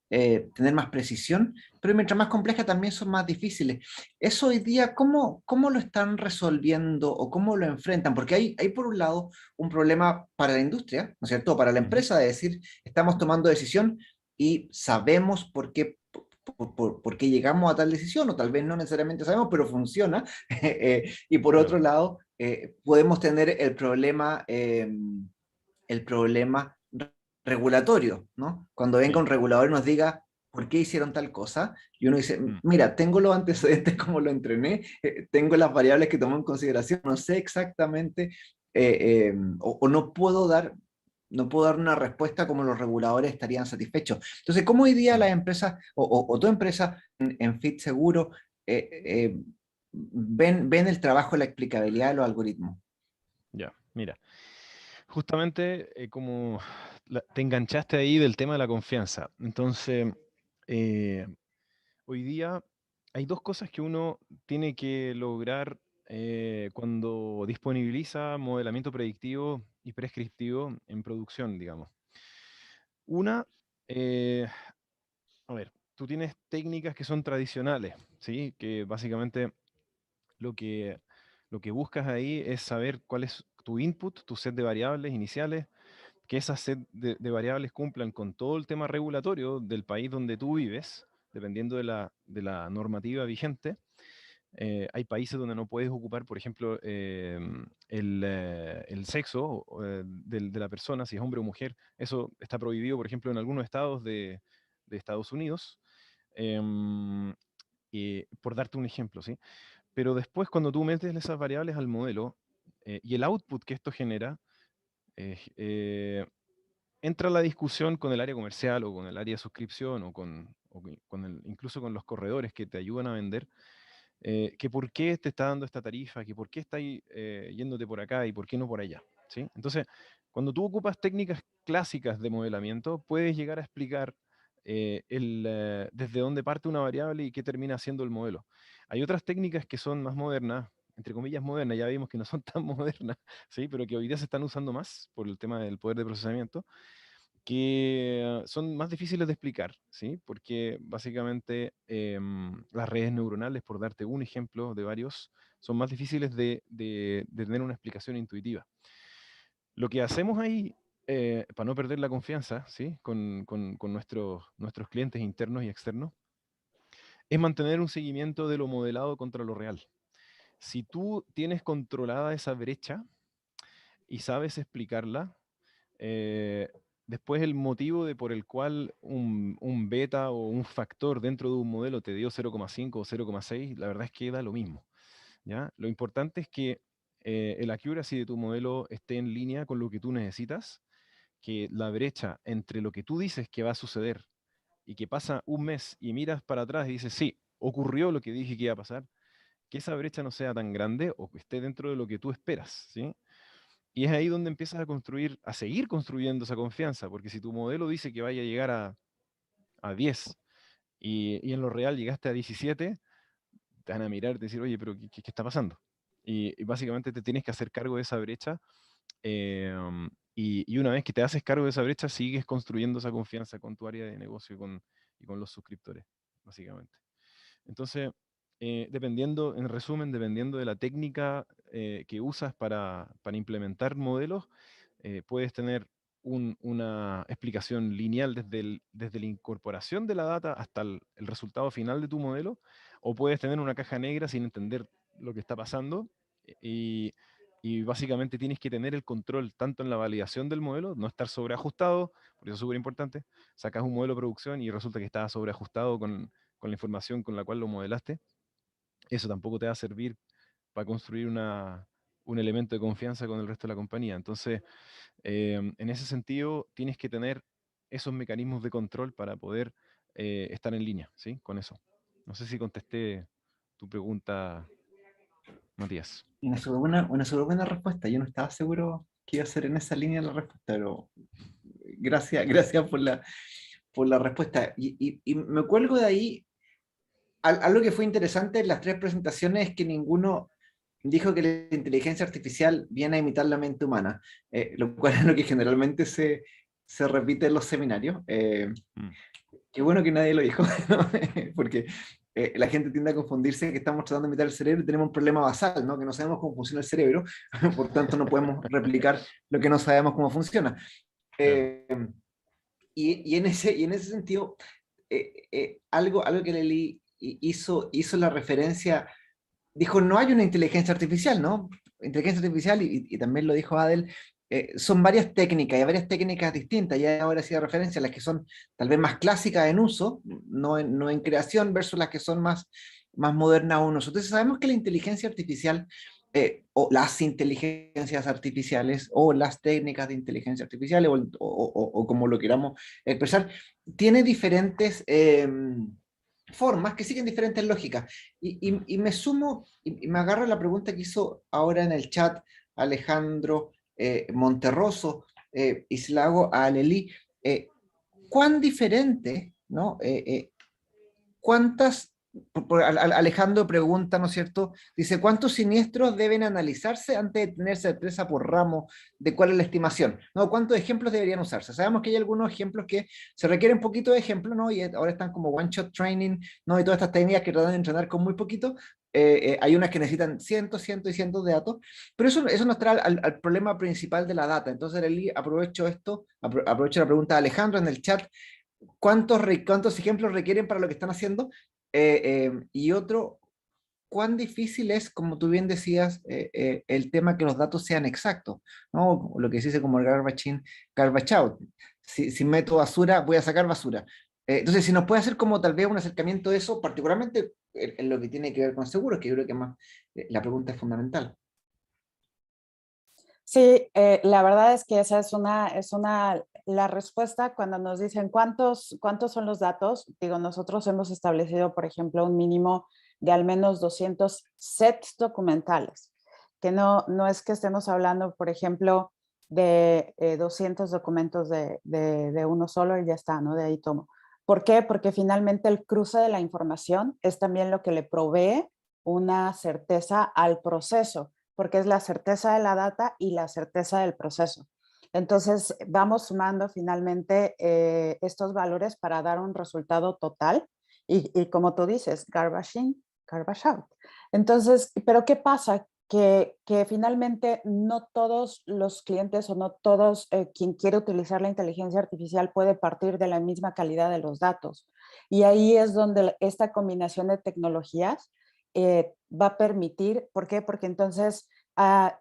tener más precisión, pero mientras más complejas también son más difíciles. Eso hoy día, ¿cómo lo están resolviendo o cómo lo enfrentan? Porque hay por un lado un problema para la industria, ¿no es cierto? Para la empresa, de decir, estamos tomando decisión y sabemos por qué llegamos a tal decisión, o tal vez no necesariamente sabemos, pero funciona. Y por otro lado, podemos tener el problema regulatorio, ¿no? Cuando venga un regulador y nos diga por qué hicieron tal cosa, y uno dice, mira, tengo los antecedentes como lo entrené, tengo las variables que tomo en consideración, no sé exactamente, o no puedo dar una respuesta como los reguladores estarían satisfechos. Entonces, ¿cómo hoy día las empresas, o tu empresa en Fit Seguro, ven el trabajo, la explicabilidad de los algoritmos? Ya, mira. Justamente como te enganchaste ahí del tema de la confianza. Entonces, hoy día hay dos cosas que uno tiene que lograr cuando disponibiliza modelamiento predictivo y prescriptivo en producción, digamos. Una, a ver, tú tienes técnicas que son tradicionales, ¿sí? Que básicamente lo que, lo que buscas ahí es saber cuál es tu input, tu set de variables iniciales, que esas set de variables cumplan con todo el tema regulatorio del país donde tú vives, dependiendo de la normativa vigente. Hay países donde no puedes ocupar, por ejemplo, el sexo de la persona, si es hombre o mujer. Eso está prohibido, por ejemplo, en algunos estados de Estados Unidos, em, por darte un ejemplo, ¿sí? Pero después, cuando tú metes esas variables al modelo y el output que esto genera, entra la discusión con el área comercial o con el área de suscripción o incluso con los corredores que te ayudan a vender, que por qué te está dando esta tarifa, que por qué está yéndote por acá y por qué no por allá, ¿sí? Entonces, cuando tú ocupas técnicas clásicas de modelamiento, puedes llegar a explicar desde dónde parte una variable y qué termina siendo el modelo. Hay otras técnicas que son más modernas, entre comillas modernas, ya vimos que no son tan modernas, ¿sí? Pero que hoy día se están usando más por el tema del poder de procesamiento, que son más difíciles de explicar, ¿sí? Porque básicamente las redes neuronales, por darte un ejemplo de varios, son más difíciles de tener una explicación intuitiva. Lo que hacemos ahí, para no perder la confianza, ¿sí? Con nuestros clientes internos y externos, es mantener un seguimiento de lo modelado contra lo real. Si tú tienes controlada esa brecha y sabes explicarla, eh, después el motivo por el cual un beta o un factor dentro de un modelo te dio 0,5 o 0,6, la verdad es que da lo mismo, ¿ya? Lo importante es que el accuracy de tu modelo esté en línea con lo que tú necesitas, que la brecha entre lo que tú dices que va a suceder y que pasa un mes y miras para atrás y dices, sí, ocurrió lo que dije que iba a pasar, que esa brecha no sea tan grande o que esté dentro de lo que tú esperas, ¿sí? Y es ahí donde empiezas a construir, a seguir construyendo esa confianza, porque si tu modelo dice que vaya a llegar a 10 y en lo real llegaste a 17, te van a mirar y te decir, oye, pero ¿qué está pasando? Y básicamente te tienes que hacer cargo de esa brecha, y una vez que te haces cargo de esa brecha, sigues construyendo esa confianza con tu área de negocio y con los suscriptores, básicamente. Entonces, dependiendo, en resumen, dependiendo de la técnica que usas para implementar modelos, puedes tener una explicación lineal desde la incorporación de la data hasta el resultado final de tu modelo, o puedes tener una caja negra sin entender lo que está pasando y, y básicamente tienes que tener el control tanto en la validación del modelo, no estar sobreajustado, porque eso es súper importante. Sacas un modelo de producción y resulta que está sobreajustado con la información con la cual lo modelaste. Eso tampoco te va a servir para construir un elemento de confianza con el resto de la compañía. Entonces, en ese sentido, tienes que tener esos mecanismos de control para poder estar en línea, ¿sí? Con eso. No sé si contesté tu pregunta, Matías. Una súper buena respuesta. Yo no estaba seguro que iba a ser en esa línea la respuesta, pero gracias por la respuesta. Y me cuelgo de ahí. Algo que fue interesante en las tres presentaciones es que ninguno dijo que la inteligencia artificial viene a imitar la mente humana, lo cual es lo que generalmente se repite en los seminarios. Qué bueno que nadie lo dijo, ¿no? Porque la gente tiende a confundirse que estamos tratando de imitar el cerebro y tenemos un problema basal, ¿no? Que no sabemos cómo funciona el cerebro, por tanto no podemos replicar lo que no sabemos cómo funciona. Eh, y en ese sentido, algo que Lely hizo la referencia, dijo, no hay una inteligencia artificial, ¿no? Inteligencia artificial, y también lo dijo Adel, son varias técnicas, y hay varias técnicas distintas, y ahora hacía referencia a las que son tal vez más clásicas en uso, no en creación, versus las que son más modernas en uso. Entonces sabemos que la inteligencia artificial, o las inteligencias artificiales, o las técnicas de inteligencia artificial, o como lo queramos expresar, tiene diferentes formas que siguen diferentes lógicas. Y me sumo, y me agarro a la pregunta que hizo ahora en el chat Alejandro Monterroso, y se la hago a Lely. ¿Cuán diferente, ¿no? ¿Cuántas Alejandro pregunta, ¿no es cierto? Dice, ¿cuántos siniestros deben analizarse antes de tener certeza por ramo de cuál es la estimación? ¿No? ¿Cuántos ejemplos deberían usarse? Sabemos que hay algunos ejemplos que se requieren poquito de ejemplos, ¿no? Y ahora están como one-shot training, ¿no? Y todas estas técnicas que tratan de entrenar con muy poquito. Hay unas que necesitan cientos y cientos de datos, pero eso nos trae al problema principal de la data. Entonces, Arely, aprovecho la pregunta de Alejandro en el chat. ¿Cuántos ejemplos requieren para lo que están haciendo? Y otro, ¿cuán difícil es, como tú bien decías, el tema que los datos sean exactos, ¿no? Lo que se dice como el garbage in, garbage out. Si meto basura, voy a sacar basura. Entonces, si nos puede hacer como tal vez un acercamiento de eso, particularmente en lo que tiene que ver con seguros, que yo creo que más la pregunta es fundamental. Sí, la verdad es que esa la respuesta cuando nos dicen cuántos son los datos. Digo, nosotros hemos establecido, por ejemplo, un mínimo de al menos 200 sets documentales, que no es que estemos hablando, por ejemplo, de 200 documentos de uno solo y ya está, ¿no? De ahí tomo. ¿Por qué? Porque finalmente el cruce de la información es también lo que le provee una certeza al proceso, porque es la certeza de la data y la certeza del proceso. Entonces, vamos sumando finalmente estos valores para dar un resultado total y como tú dices, garbage in, garbage out. Entonces, ¿pero qué pasa? Que finalmente no todos los clientes o no todos quien quiere utilizar la inteligencia artificial puede partir de la misma calidad de los datos. Y ahí es donde esta combinación de tecnologías va a permitir, ¿por qué? Porque entonces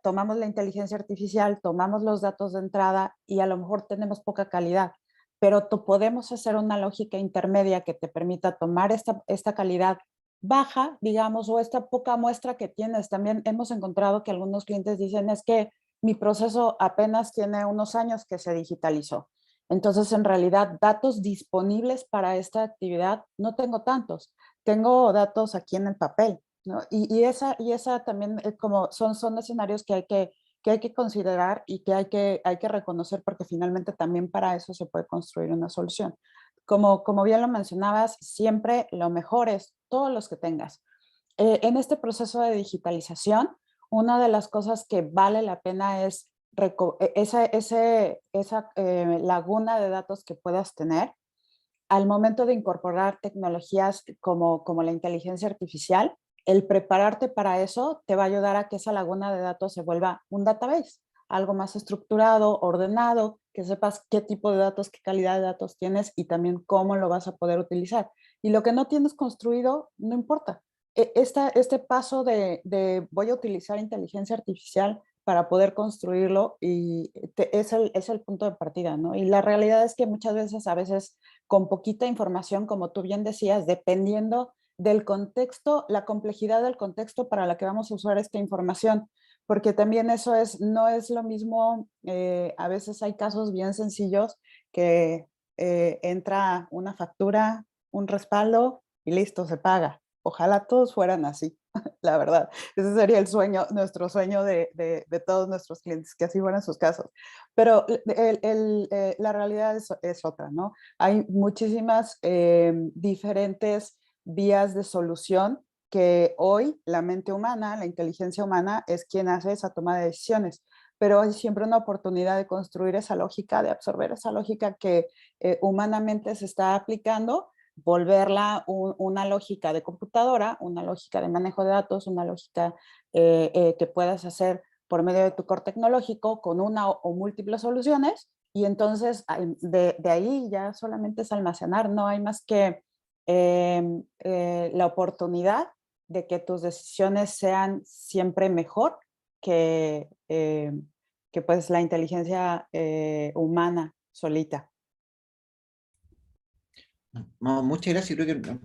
tomamos la inteligencia artificial, tomamos los datos de entrada y a lo mejor tenemos poca calidad, pero podemos hacer una lógica intermedia que te permita tomar esta calidad baja, digamos, o esta poca muestra que tienes. También hemos encontrado que algunos clientes dicen, es que mi proceso apenas tiene unos años que se digitalizó. Entonces, en realidad, datos disponibles para esta actividad no tengo tantos. Tengo datos aquí en el papel, ¿no? Y esa también como son escenarios que hay que considerar y que hay que reconocer, porque finalmente también para eso se puede construir una solución. Como bien lo mencionabas, siempre lo mejor es todos los que tengas. En este proceso de digitalización, una de las cosas que vale la pena es esa laguna de datos que puedas tener al momento de incorporar tecnologías como la inteligencia artificial. El prepararte para eso te va a ayudar a que esa laguna de datos se vuelva un database, algo más estructurado, ordenado, que sepas qué tipo de datos, qué calidad de datos tienes y también cómo lo vas a poder utilizar. Y lo que no tienes construido, no importa. Este paso de voy a utilizar inteligencia artificial para poder construirlo y es el punto de partida, ¿no? Y la realidad es que muchas veces, a veces con poquita información, como tú bien decías, dependiendo del contexto, la complejidad del contexto para la que vamos a usar esta información, porque también eso no es lo mismo. A veces hay casos bien sencillos que entra una factura, un respaldo y listo, se paga. Ojalá todos fueran así, la verdad. Ese sería el sueño, nuestro sueño de todos nuestros clientes, que así fueran sus casos. Pero la realidad es otra, ¿no? Hay muchísimas diferentes vías de solución que hoy la mente humana, la inteligencia humana, es quien hace esa toma de decisiones. Pero hay siempre una oportunidad de construir esa lógica, de absorber esa lógica que humanamente se está aplicando, volverla una lógica de computadora, una lógica de manejo de datos, una lógica que puedas hacer por medio de tu core tecnológico con una o múltiples soluciones, y entonces de ahí ya solamente es almacenar. No hay más que la oportunidad de que tus decisiones sean siempre mejor que pues la inteligencia humana solita. No, muchas gracias. Creo que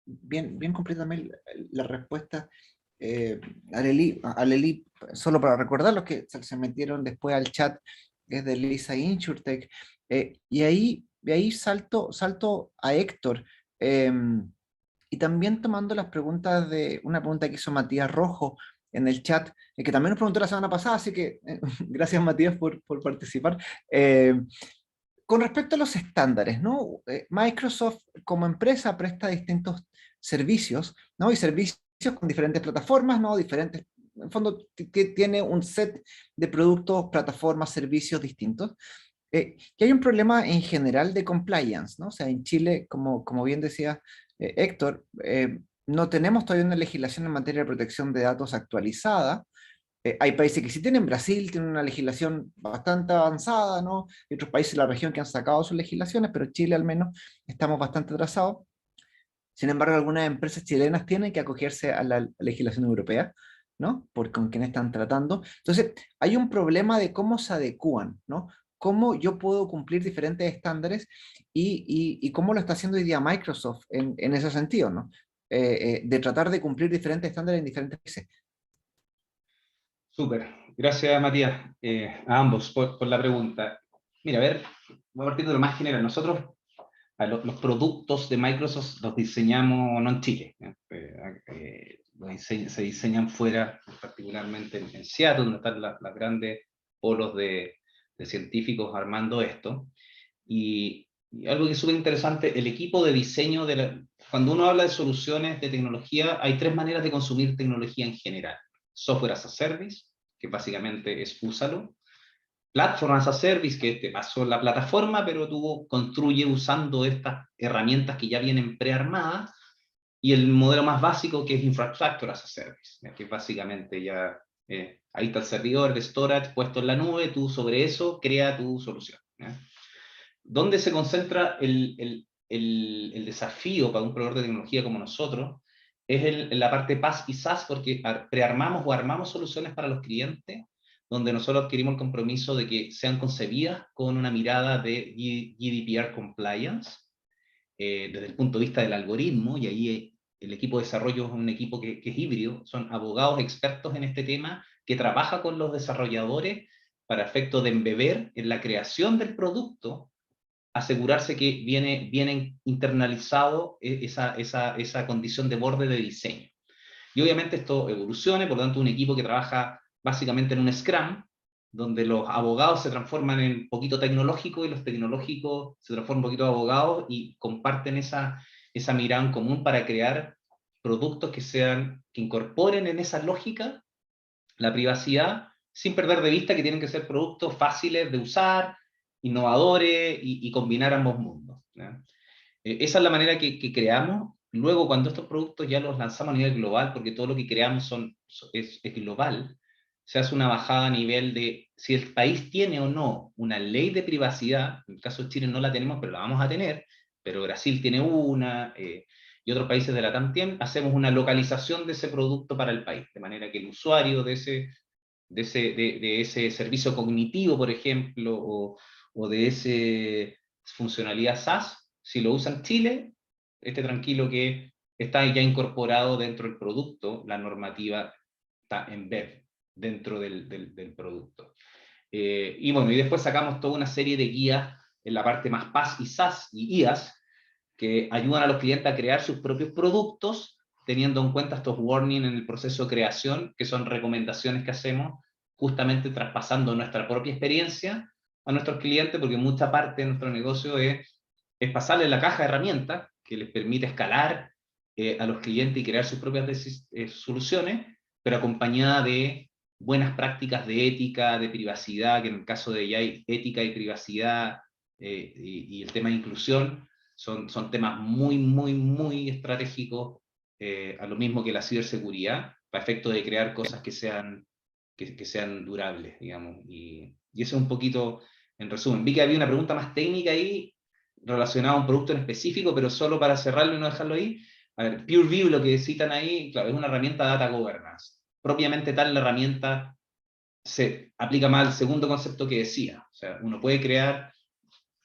bien completamente la respuesta. Arely, solo para recordar los que se metieron después al chat, es de Lisa InsurTech, y ahí salto a Héctor, y también tomando las preguntas de una pregunta que hizo Matías Rojo en el chat, que también nos preguntó la semana pasada, así que gracias Matías por participar. Con respecto a los estándares, ¿no? Microsoft como empresa presta distintos servicios, ¿no? Y servicios con diferentes plataformas, ¿no? Diferentes, en el fondo tiene un set de productos, plataformas, servicios distintos. Y hay un problema en general de compliance, ¿no? O sea, en Chile, como bien decía Héctor, no tenemos todavía una legislación en materia de protección de datos actualizada. Hay países que sí tienen, Brasil tiene una legislación bastante avanzada, ¿no? Hay otros países de la región que han sacado sus legislaciones, pero Chile al menos estamos bastante atrasados. Sin embargo, algunas empresas chilenas tienen que acogerse a la legislación europea, ¿no? Por con quién están tratando. Entonces, hay un problema de cómo se adecúan, ¿no? Cómo yo puedo cumplir diferentes estándares y cómo lo está haciendo hoy día Microsoft en ese sentido, ¿no? De tratar de cumplir diferentes estándares en diferentes países. Súper, gracias Matías, a ambos por la pregunta. Mira, a ver, voy a partir de lo más general. Nosotros los productos de Microsoft los diseñamos no en Chile, se diseñan fuera, particularmente en Seattle, donde están las grandes polos de científicos armando esto. Y algo que es súper interesante, el equipo de diseño, cuando uno habla de soluciones de tecnología, hay tres maneras de consumir tecnología en general. Software as a Service, que básicamente es úsalo. Platform as a Service, que te pasó la plataforma, pero tú construye usando estas herramientas que ya vienen prearmadas. Y el modelo más básico, que es Infrastructure as a Service, que básicamente ya ahí está el servidor, el storage puesto en la nube, tú sobre eso crea tu solución. ¿Dónde se concentra el desafío para un proveedor de tecnología como nosotros? Es en la parte PaaS y SaaS, porque prearmamos o armamos soluciones para los clientes, donde nosotros adquirimos el compromiso de que sean concebidas con una mirada de GDPR compliance, desde el punto de vista del algoritmo, y ahí el equipo de desarrollo es un equipo que es híbrido, son abogados expertos en este tema, que trabaja con los desarrolladores para efecto de embeber en la creación del producto, asegurarse que viene internalizado esa condición de borde de diseño. Y obviamente esto evoluciona, por lo tanto un equipo que trabaja básicamente en un Scrum, donde los abogados se transforman en poquito tecnológico y los tecnológicos se transforman en poquito abogados y comparten esa mirada en común para crear productos que incorporen en esa lógica la privacidad, sin perder de vista que tienen que ser productos fáciles de usar, innovadores y combinar ambos mundos. Esa es la manera que creamos. Luego, cuando estos productos ya los lanzamos a nivel global, porque todo lo que creamos es global, se hace una bajada a nivel de si el país tiene o no una ley de privacidad. En el caso de Chile no la tenemos, pero la vamos a tener, pero Brasil tiene una, y otros países de la TAM tienen. Hacemos una localización de ese producto para el país, de manera que el usuario de ese servicio cognitivo, por ejemplo, o de esa funcionalidad SaaS, si lo usa en Chile, esté tranquilo que está ya incorporado dentro del producto, la normativa está embed dentro del producto. Y bueno, y después sacamos toda una serie de guías en la parte más PaaS y SaaS y IaaS, que ayudan a los clientes a crear sus propios productos, teniendo en cuenta estos warnings en el proceso de creación, que son recomendaciones que hacemos, justamente traspasando nuestra propia experiencia a nuestros clientes, porque mucha parte de nuestro negocio es pasarles la caja de herramientas que les permite escalar a los clientes y crear sus propias soluciones, pero acompañada de buenas prácticas de ética, de privacidad, que en el caso de ya hay ética y privacidad y el tema de inclusión, son temas muy, muy, muy estratégicos, a lo mismo que la ciberseguridad, para efecto de crear cosas que sean durables, digamos. Y eso es un poquito, en resumen. Vi que había una pregunta más técnica ahí, relacionada a un producto en específico, pero solo para cerrarlo y no dejarlo ahí. A ver, PureView, lo que citan ahí, claro, es una herramienta de data governance. Propiamente tal, la herramienta se aplica más al segundo concepto que decía. O sea, uno puede crear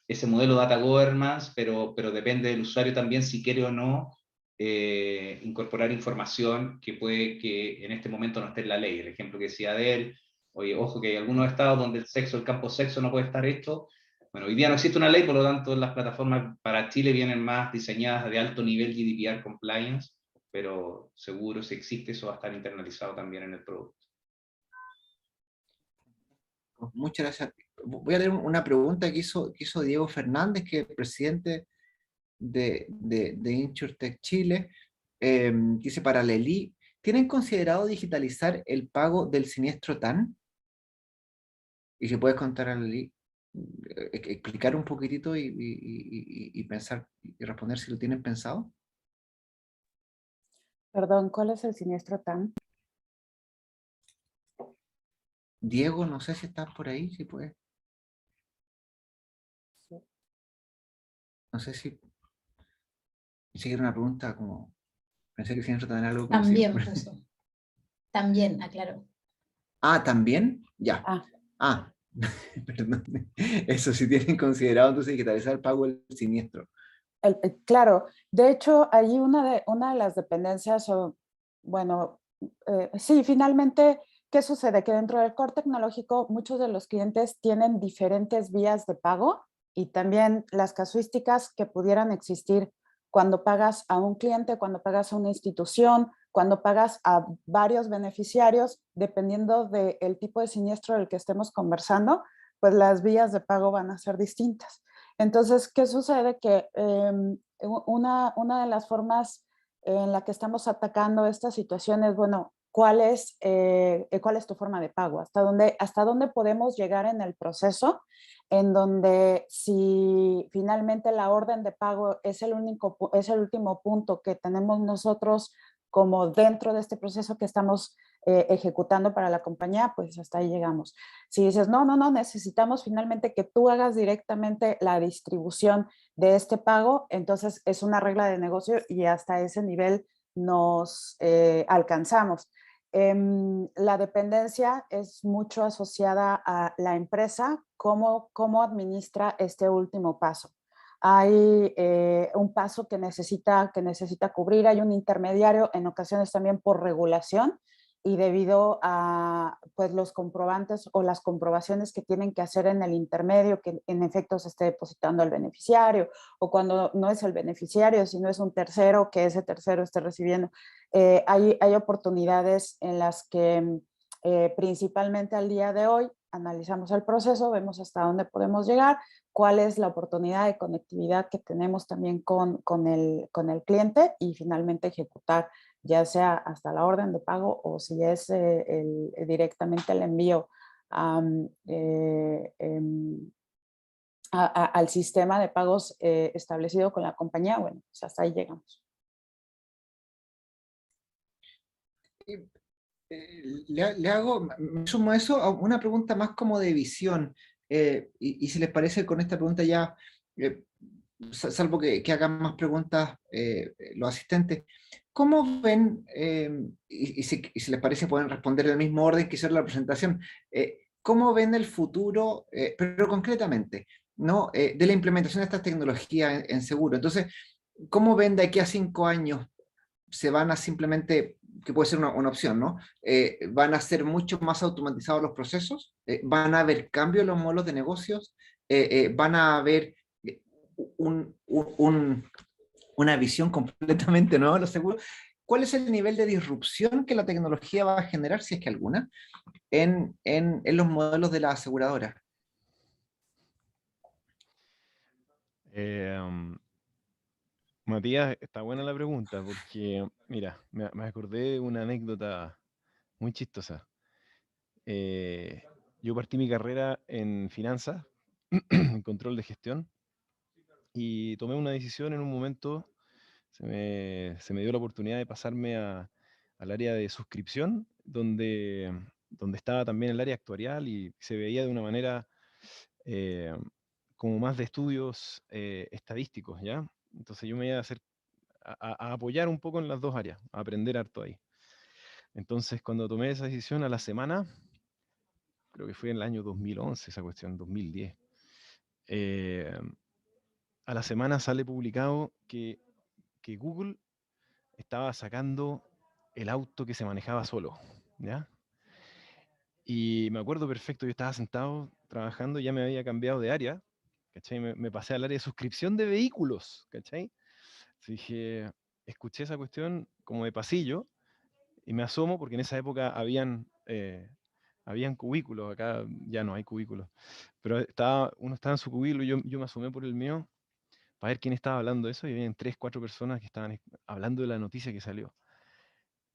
ese modelo data governance, pero depende del usuario también si quiere o no incorporar información que puede que en este momento no esté en la ley. El ejemplo que decía de él, oye, ojo que hay algunos estados donde el campo sexo no puede estar esto. Bueno, hoy día no existe una ley, por lo tanto las plataformas para Chile vienen más diseñadas de alto nivel GDPR compliance, pero seguro si existe eso va a estar internalizado también en el producto. Muchas gracias. Voy a leer una pregunta que hizo Diego Fernández, que es presidente de InsurTech Chile. dice para Lely, ¿tienen considerado digitalizar el pago del siniestro TAN? Y si puedes contar a Lely, explicar un poquitito y pensar y responder si lo tienen pensado. Perdón, ¿cuál es el siniestro TAN? Diego, no sé si estás por ahí, si puedes. Sí. No sé si era una pregunta como, pensé que el siniestro TAN era algo como También si... puso. También, aclaro. Ah, ¿también? Ya. Ah, Ah, perdón. Eso sí tienen considerado entonces digitalizar el pago del siniestro. claro, de hecho, allí una de las dependencias, bueno, sí, finalmente, ¿qué sucede? Que dentro del core tecnológico muchos de los clientes tienen diferentes vías de pago y también las casuísticas que pudieran existir cuando pagas a un cliente, cuando pagas a una institución, cuando pagas a varios beneficiarios, dependiendo del tipo de siniestro del que estemos conversando, pues las vías de pago van a ser distintas. Entonces, ¿qué sucede? Que una de las formas en la que estamos atacando esta situación es, bueno, ¿cuál es tu forma de pago? ¿Hasta dónde podemos llegar en el proceso? En donde si finalmente la orden de pago es el último punto que tenemos nosotros como dentro de este proceso que estamos ejecutando para la compañía, pues hasta ahí llegamos. Si dices, no, necesitamos finalmente que tú hagas directamente la distribución de este pago, entonces es una regla de negocio y hasta ese nivel nos alcanzamos. La dependencia es mucho asociada a la empresa, cómo administra este último paso. Hay un paso que necesita cubrir, hay un intermediario, en ocasiones también por regulación, y debido a pues, los comprobantes o las comprobaciones que tienen que hacer en el intermedio, que en efecto se esté depositando al beneficiario, o cuando no es el beneficiario, sino es un tercero, que ese tercero esté recibiendo. Hay oportunidades en las que principalmente al día de hoy analizamos el proceso, vemos hasta dónde podemos llegar, cuál es la oportunidad de conectividad que tenemos también con el cliente y finalmente ejecutar ya sea hasta la orden de pago o si es directamente el envío al sistema de pagos establecido con la compañía, bueno, pues hasta ahí llegamos. Me sumo a eso a una pregunta más como de visión, y si les parece con esta pregunta ya, salvo que hagan más preguntas los asistentes, ¿cómo ven, y si les parece pueden responder en el mismo orden que hicieron la presentación, cómo ven el futuro, pero concretamente, ¿no? De la implementación de estas tecnologías en seguro? Entonces, ¿cómo ven de aquí a 5 años? Se van a simplemente, que puede ser una opción, ¿no? Van a ser mucho más automatizados los procesos, van a haber cambios en los modelos de negocios, van a haber una visión completamente nueva de los seguros. ¿Cuál es el nivel de disrupción que la tecnología va a generar, si es que alguna, en los modelos de la aseguradora? Matías, está buena la pregunta porque, mira, me acordé de una anécdota muy chistosa. Yo partí mi carrera en finanzas, en control de gestión, y tomé una decisión en un momento, se me dio la oportunidad de pasarme al área de suscripción, donde estaba también el área actuarial y se veía de una manera eh, como más de estudios estadísticos, ¿ya? Entonces yo me iba a hacer a apoyar un poco en las dos áreas, a aprender harto ahí. Entonces, cuando tomé esa decisión a la semana, creo que fue en el año 2011 esa cuestión, 2010, eh, a la semana sale publicado que Google estaba sacando el auto que se manejaba solo, ¿ya? Y me acuerdo perfecto, yo estaba sentado trabajando, ya me había cambiado de área, ¿cachai? Me pasé al área de suscripción de vehículos, ¿cachai? Entonces dije, escuché esa cuestión como de pasillo y me asomo porque en esa época habían cubículos, acá ya no hay cubículos, pero uno estaba en su cubículo y yo me asomé por el mío para ver quién estaba hablando de eso, y habían 3, 4 personas que estaban hablando de la noticia que salió.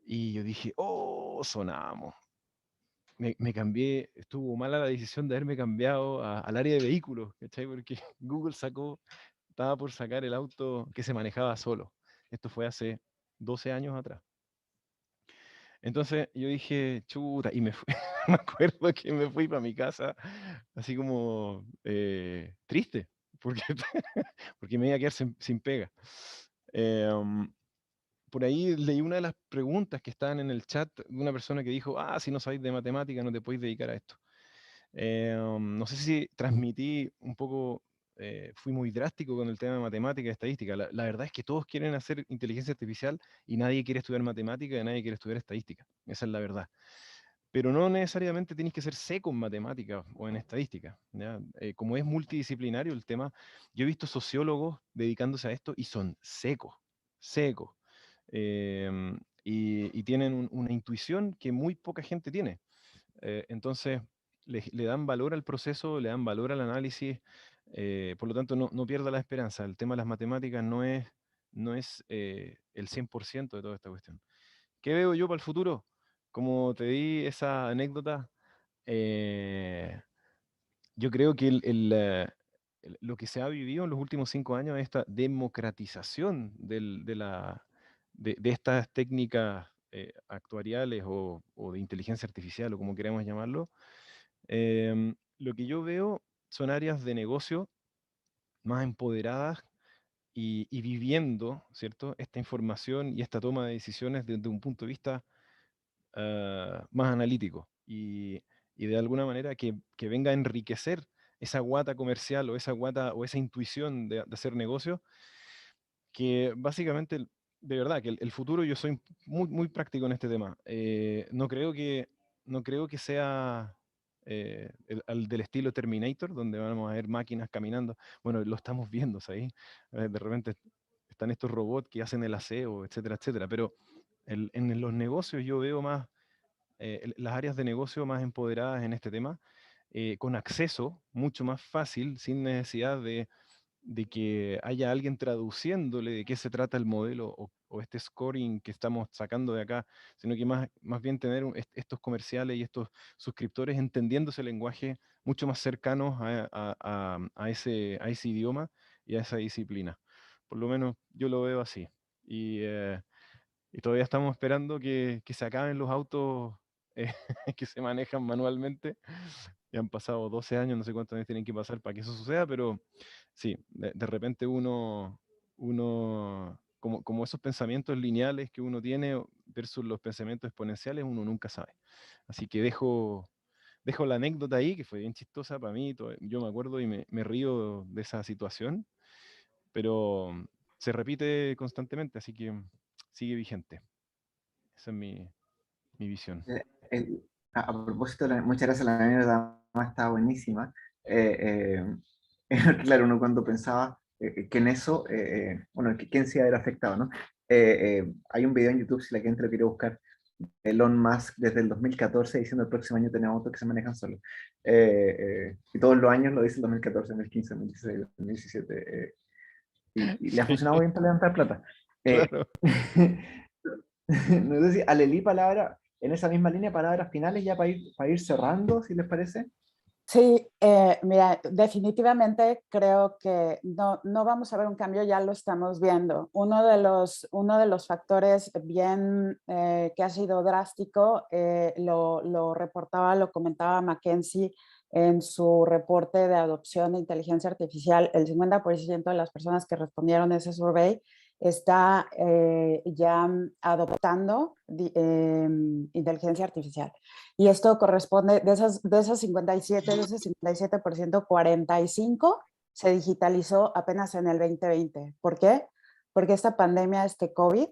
Y yo dije, oh, sonamos. Me cambié, estuvo mala la decisión de haberme cambiado al área de vehículos, ¿cachai? Porque Google estaba por sacar el auto que se manejaba solo. Esto fue hace 12 años atrás. Entonces yo dije, chuta, y me fui, me acuerdo que me fui para mi casa así como triste, porque, porque me iba a quedar sin pega. Por ahí leí una de las preguntas que estaban en el chat de una persona que dijo, si no sabéis de matemática no te podéis dedicar a esto. No sé si transmití un poco, fui muy drástico con el tema de matemática y estadística. La verdad es que todos quieren hacer inteligencia artificial y nadie quiere estudiar matemática y nadie quiere estudiar estadística. Esa es la verdad. Pero no necesariamente tienes que ser seco en matemática o en estadística, ¿ya? Como es multidisciplinario el tema, yo he visto sociólogos dedicándose a esto y son secos, secos. Y tienen una intuición que muy poca gente tiene. Entonces, le dan valor al proceso, le dan valor al análisis, por lo tanto, no pierda la esperanza. El tema de las matemáticas no es el 100% de toda esta cuestión. ¿Qué veo yo para el futuro? Como te di esa anécdota, yo creo que lo que se ha vivido en los últimos 5 años es esta democratización de estas técnicas actuariales o de inteligencia artificial, o como queramos llamarlo. Lo que yo veo son áreas de negocio más empoderadas y viviendo, ¿cierto?, esta información y esta toma de decisiones desde un punto de vista más analítico y de alguna manera que venga a enriquecer esa guata comercial o esa guata o esa intuición de hacer negocio, que básicamente, de verdad, que el futuro, yo soy muy, muy práctico en este tema. No creo que sea del estilo Terminator, donde vamos a ver máquinas caminando. Bueno, lo estamos viendo, ¿sabes? De repente están estos robots que hacen el aseo, etcétera, etcétera. Pero en los negocios yo veo más las áreas de negocio más empoderadas en este tema, con acceso mucho más fácil, sin necesidad de que haya alguien traduciéndole de qué se trata el modelo o este scoring que estamos sacando de acá, sino que más bien tener estos comerciales y estos suscriptores entendiendo ese lenguaje mucho más cercanos a ese idioma y a esa disciplina. Por lo menos yo lo veo así. Y todavía estamos esperando que se acaben los autos eh, que se manejan manualmente. Ya han pasado 12 años, no sé cuántos años tienen que pasar para que eso suceda, pero sí, de repente uno como esos pensamientos lineales que uno tiene versus los pensamientos exponenciales, uno nunca sabe. Así que dejo la anécdota ahí, que fue bien chistosa para mí. Yo me acuerdo y me río de esa situación, pero se repite constantemente, así que sigue vigente. Esa es mi visión. Eh, a propósito, muchas gracias, la anécdota está buenísima. Claro, uno cuando pensaba que en eso, bueno, quién se iba a ver afectado, ¿no? Hay un video en YouTube, si la gente lo quiere buscar, Elon Musk desde el 2014 diciendo el próximo año tenemos autos que se manejan solos. Y todos los años lo dice el 2014, 2015, 2016, 2017. Y le ha funcionado bien para levantar plata. Claro. No sé si Alelí, palabra, en esa misma línea, palabras finales ya para ir cerrando, si les parece. Sí, mira, definitivamente creo que no vamos a ver un cambio, ya lo estamos viendo. Uno de los factores bien que ha sido drástico, lo reportaba, lo comentaba McKinsey en su reporte de adopción de inteligencia artificial. El 50% de las personas que respondieron a ese survey está ya adoptando inteligencia artificial. Y esto corresponde, de ese 57%, 45% se digitalizó apenas en el 2020. ¿Por qué? Porque esta pandemia, este COVID,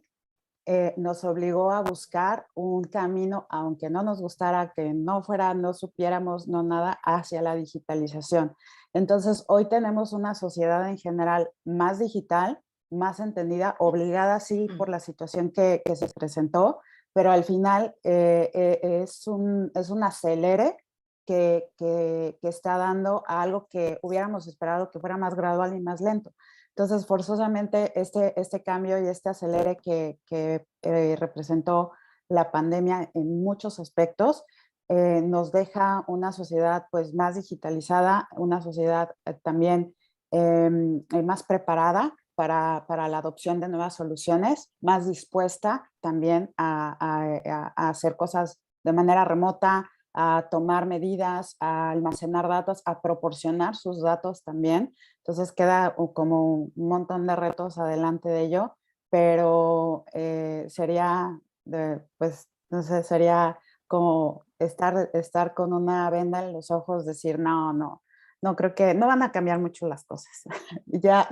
nos obligó a buscar un camino, aunque no nos gustara, que no fuera, no supiéramos, no nada, hacia la digitalización. Entonces, hoy tenemos una sociedad en general más digital, más entendida, obligada sí por la situación que se presentó, pero al final es un acelere que está dando a algo que hubiéramos esperado que fuera más gradual y más lento. Entonces, forzosamente, este cambio y este acelere que representó la pandemia en muchos aspectos, nos deja una sociedad pues más digitalizada, una sociedad también más preparada para la adopción de nuevas soluciones, más dispuesta también a hacer cosas de manera remota, a tomar medidas, a almacenar datos, a proporcionar sus datos también. Entonces queda como un montón de retos adelante de ello, pero sería, pues, no sé, sería como estar con una venda en los ojos, decir, no creo que no van a cambiar mucho las cosas. Ya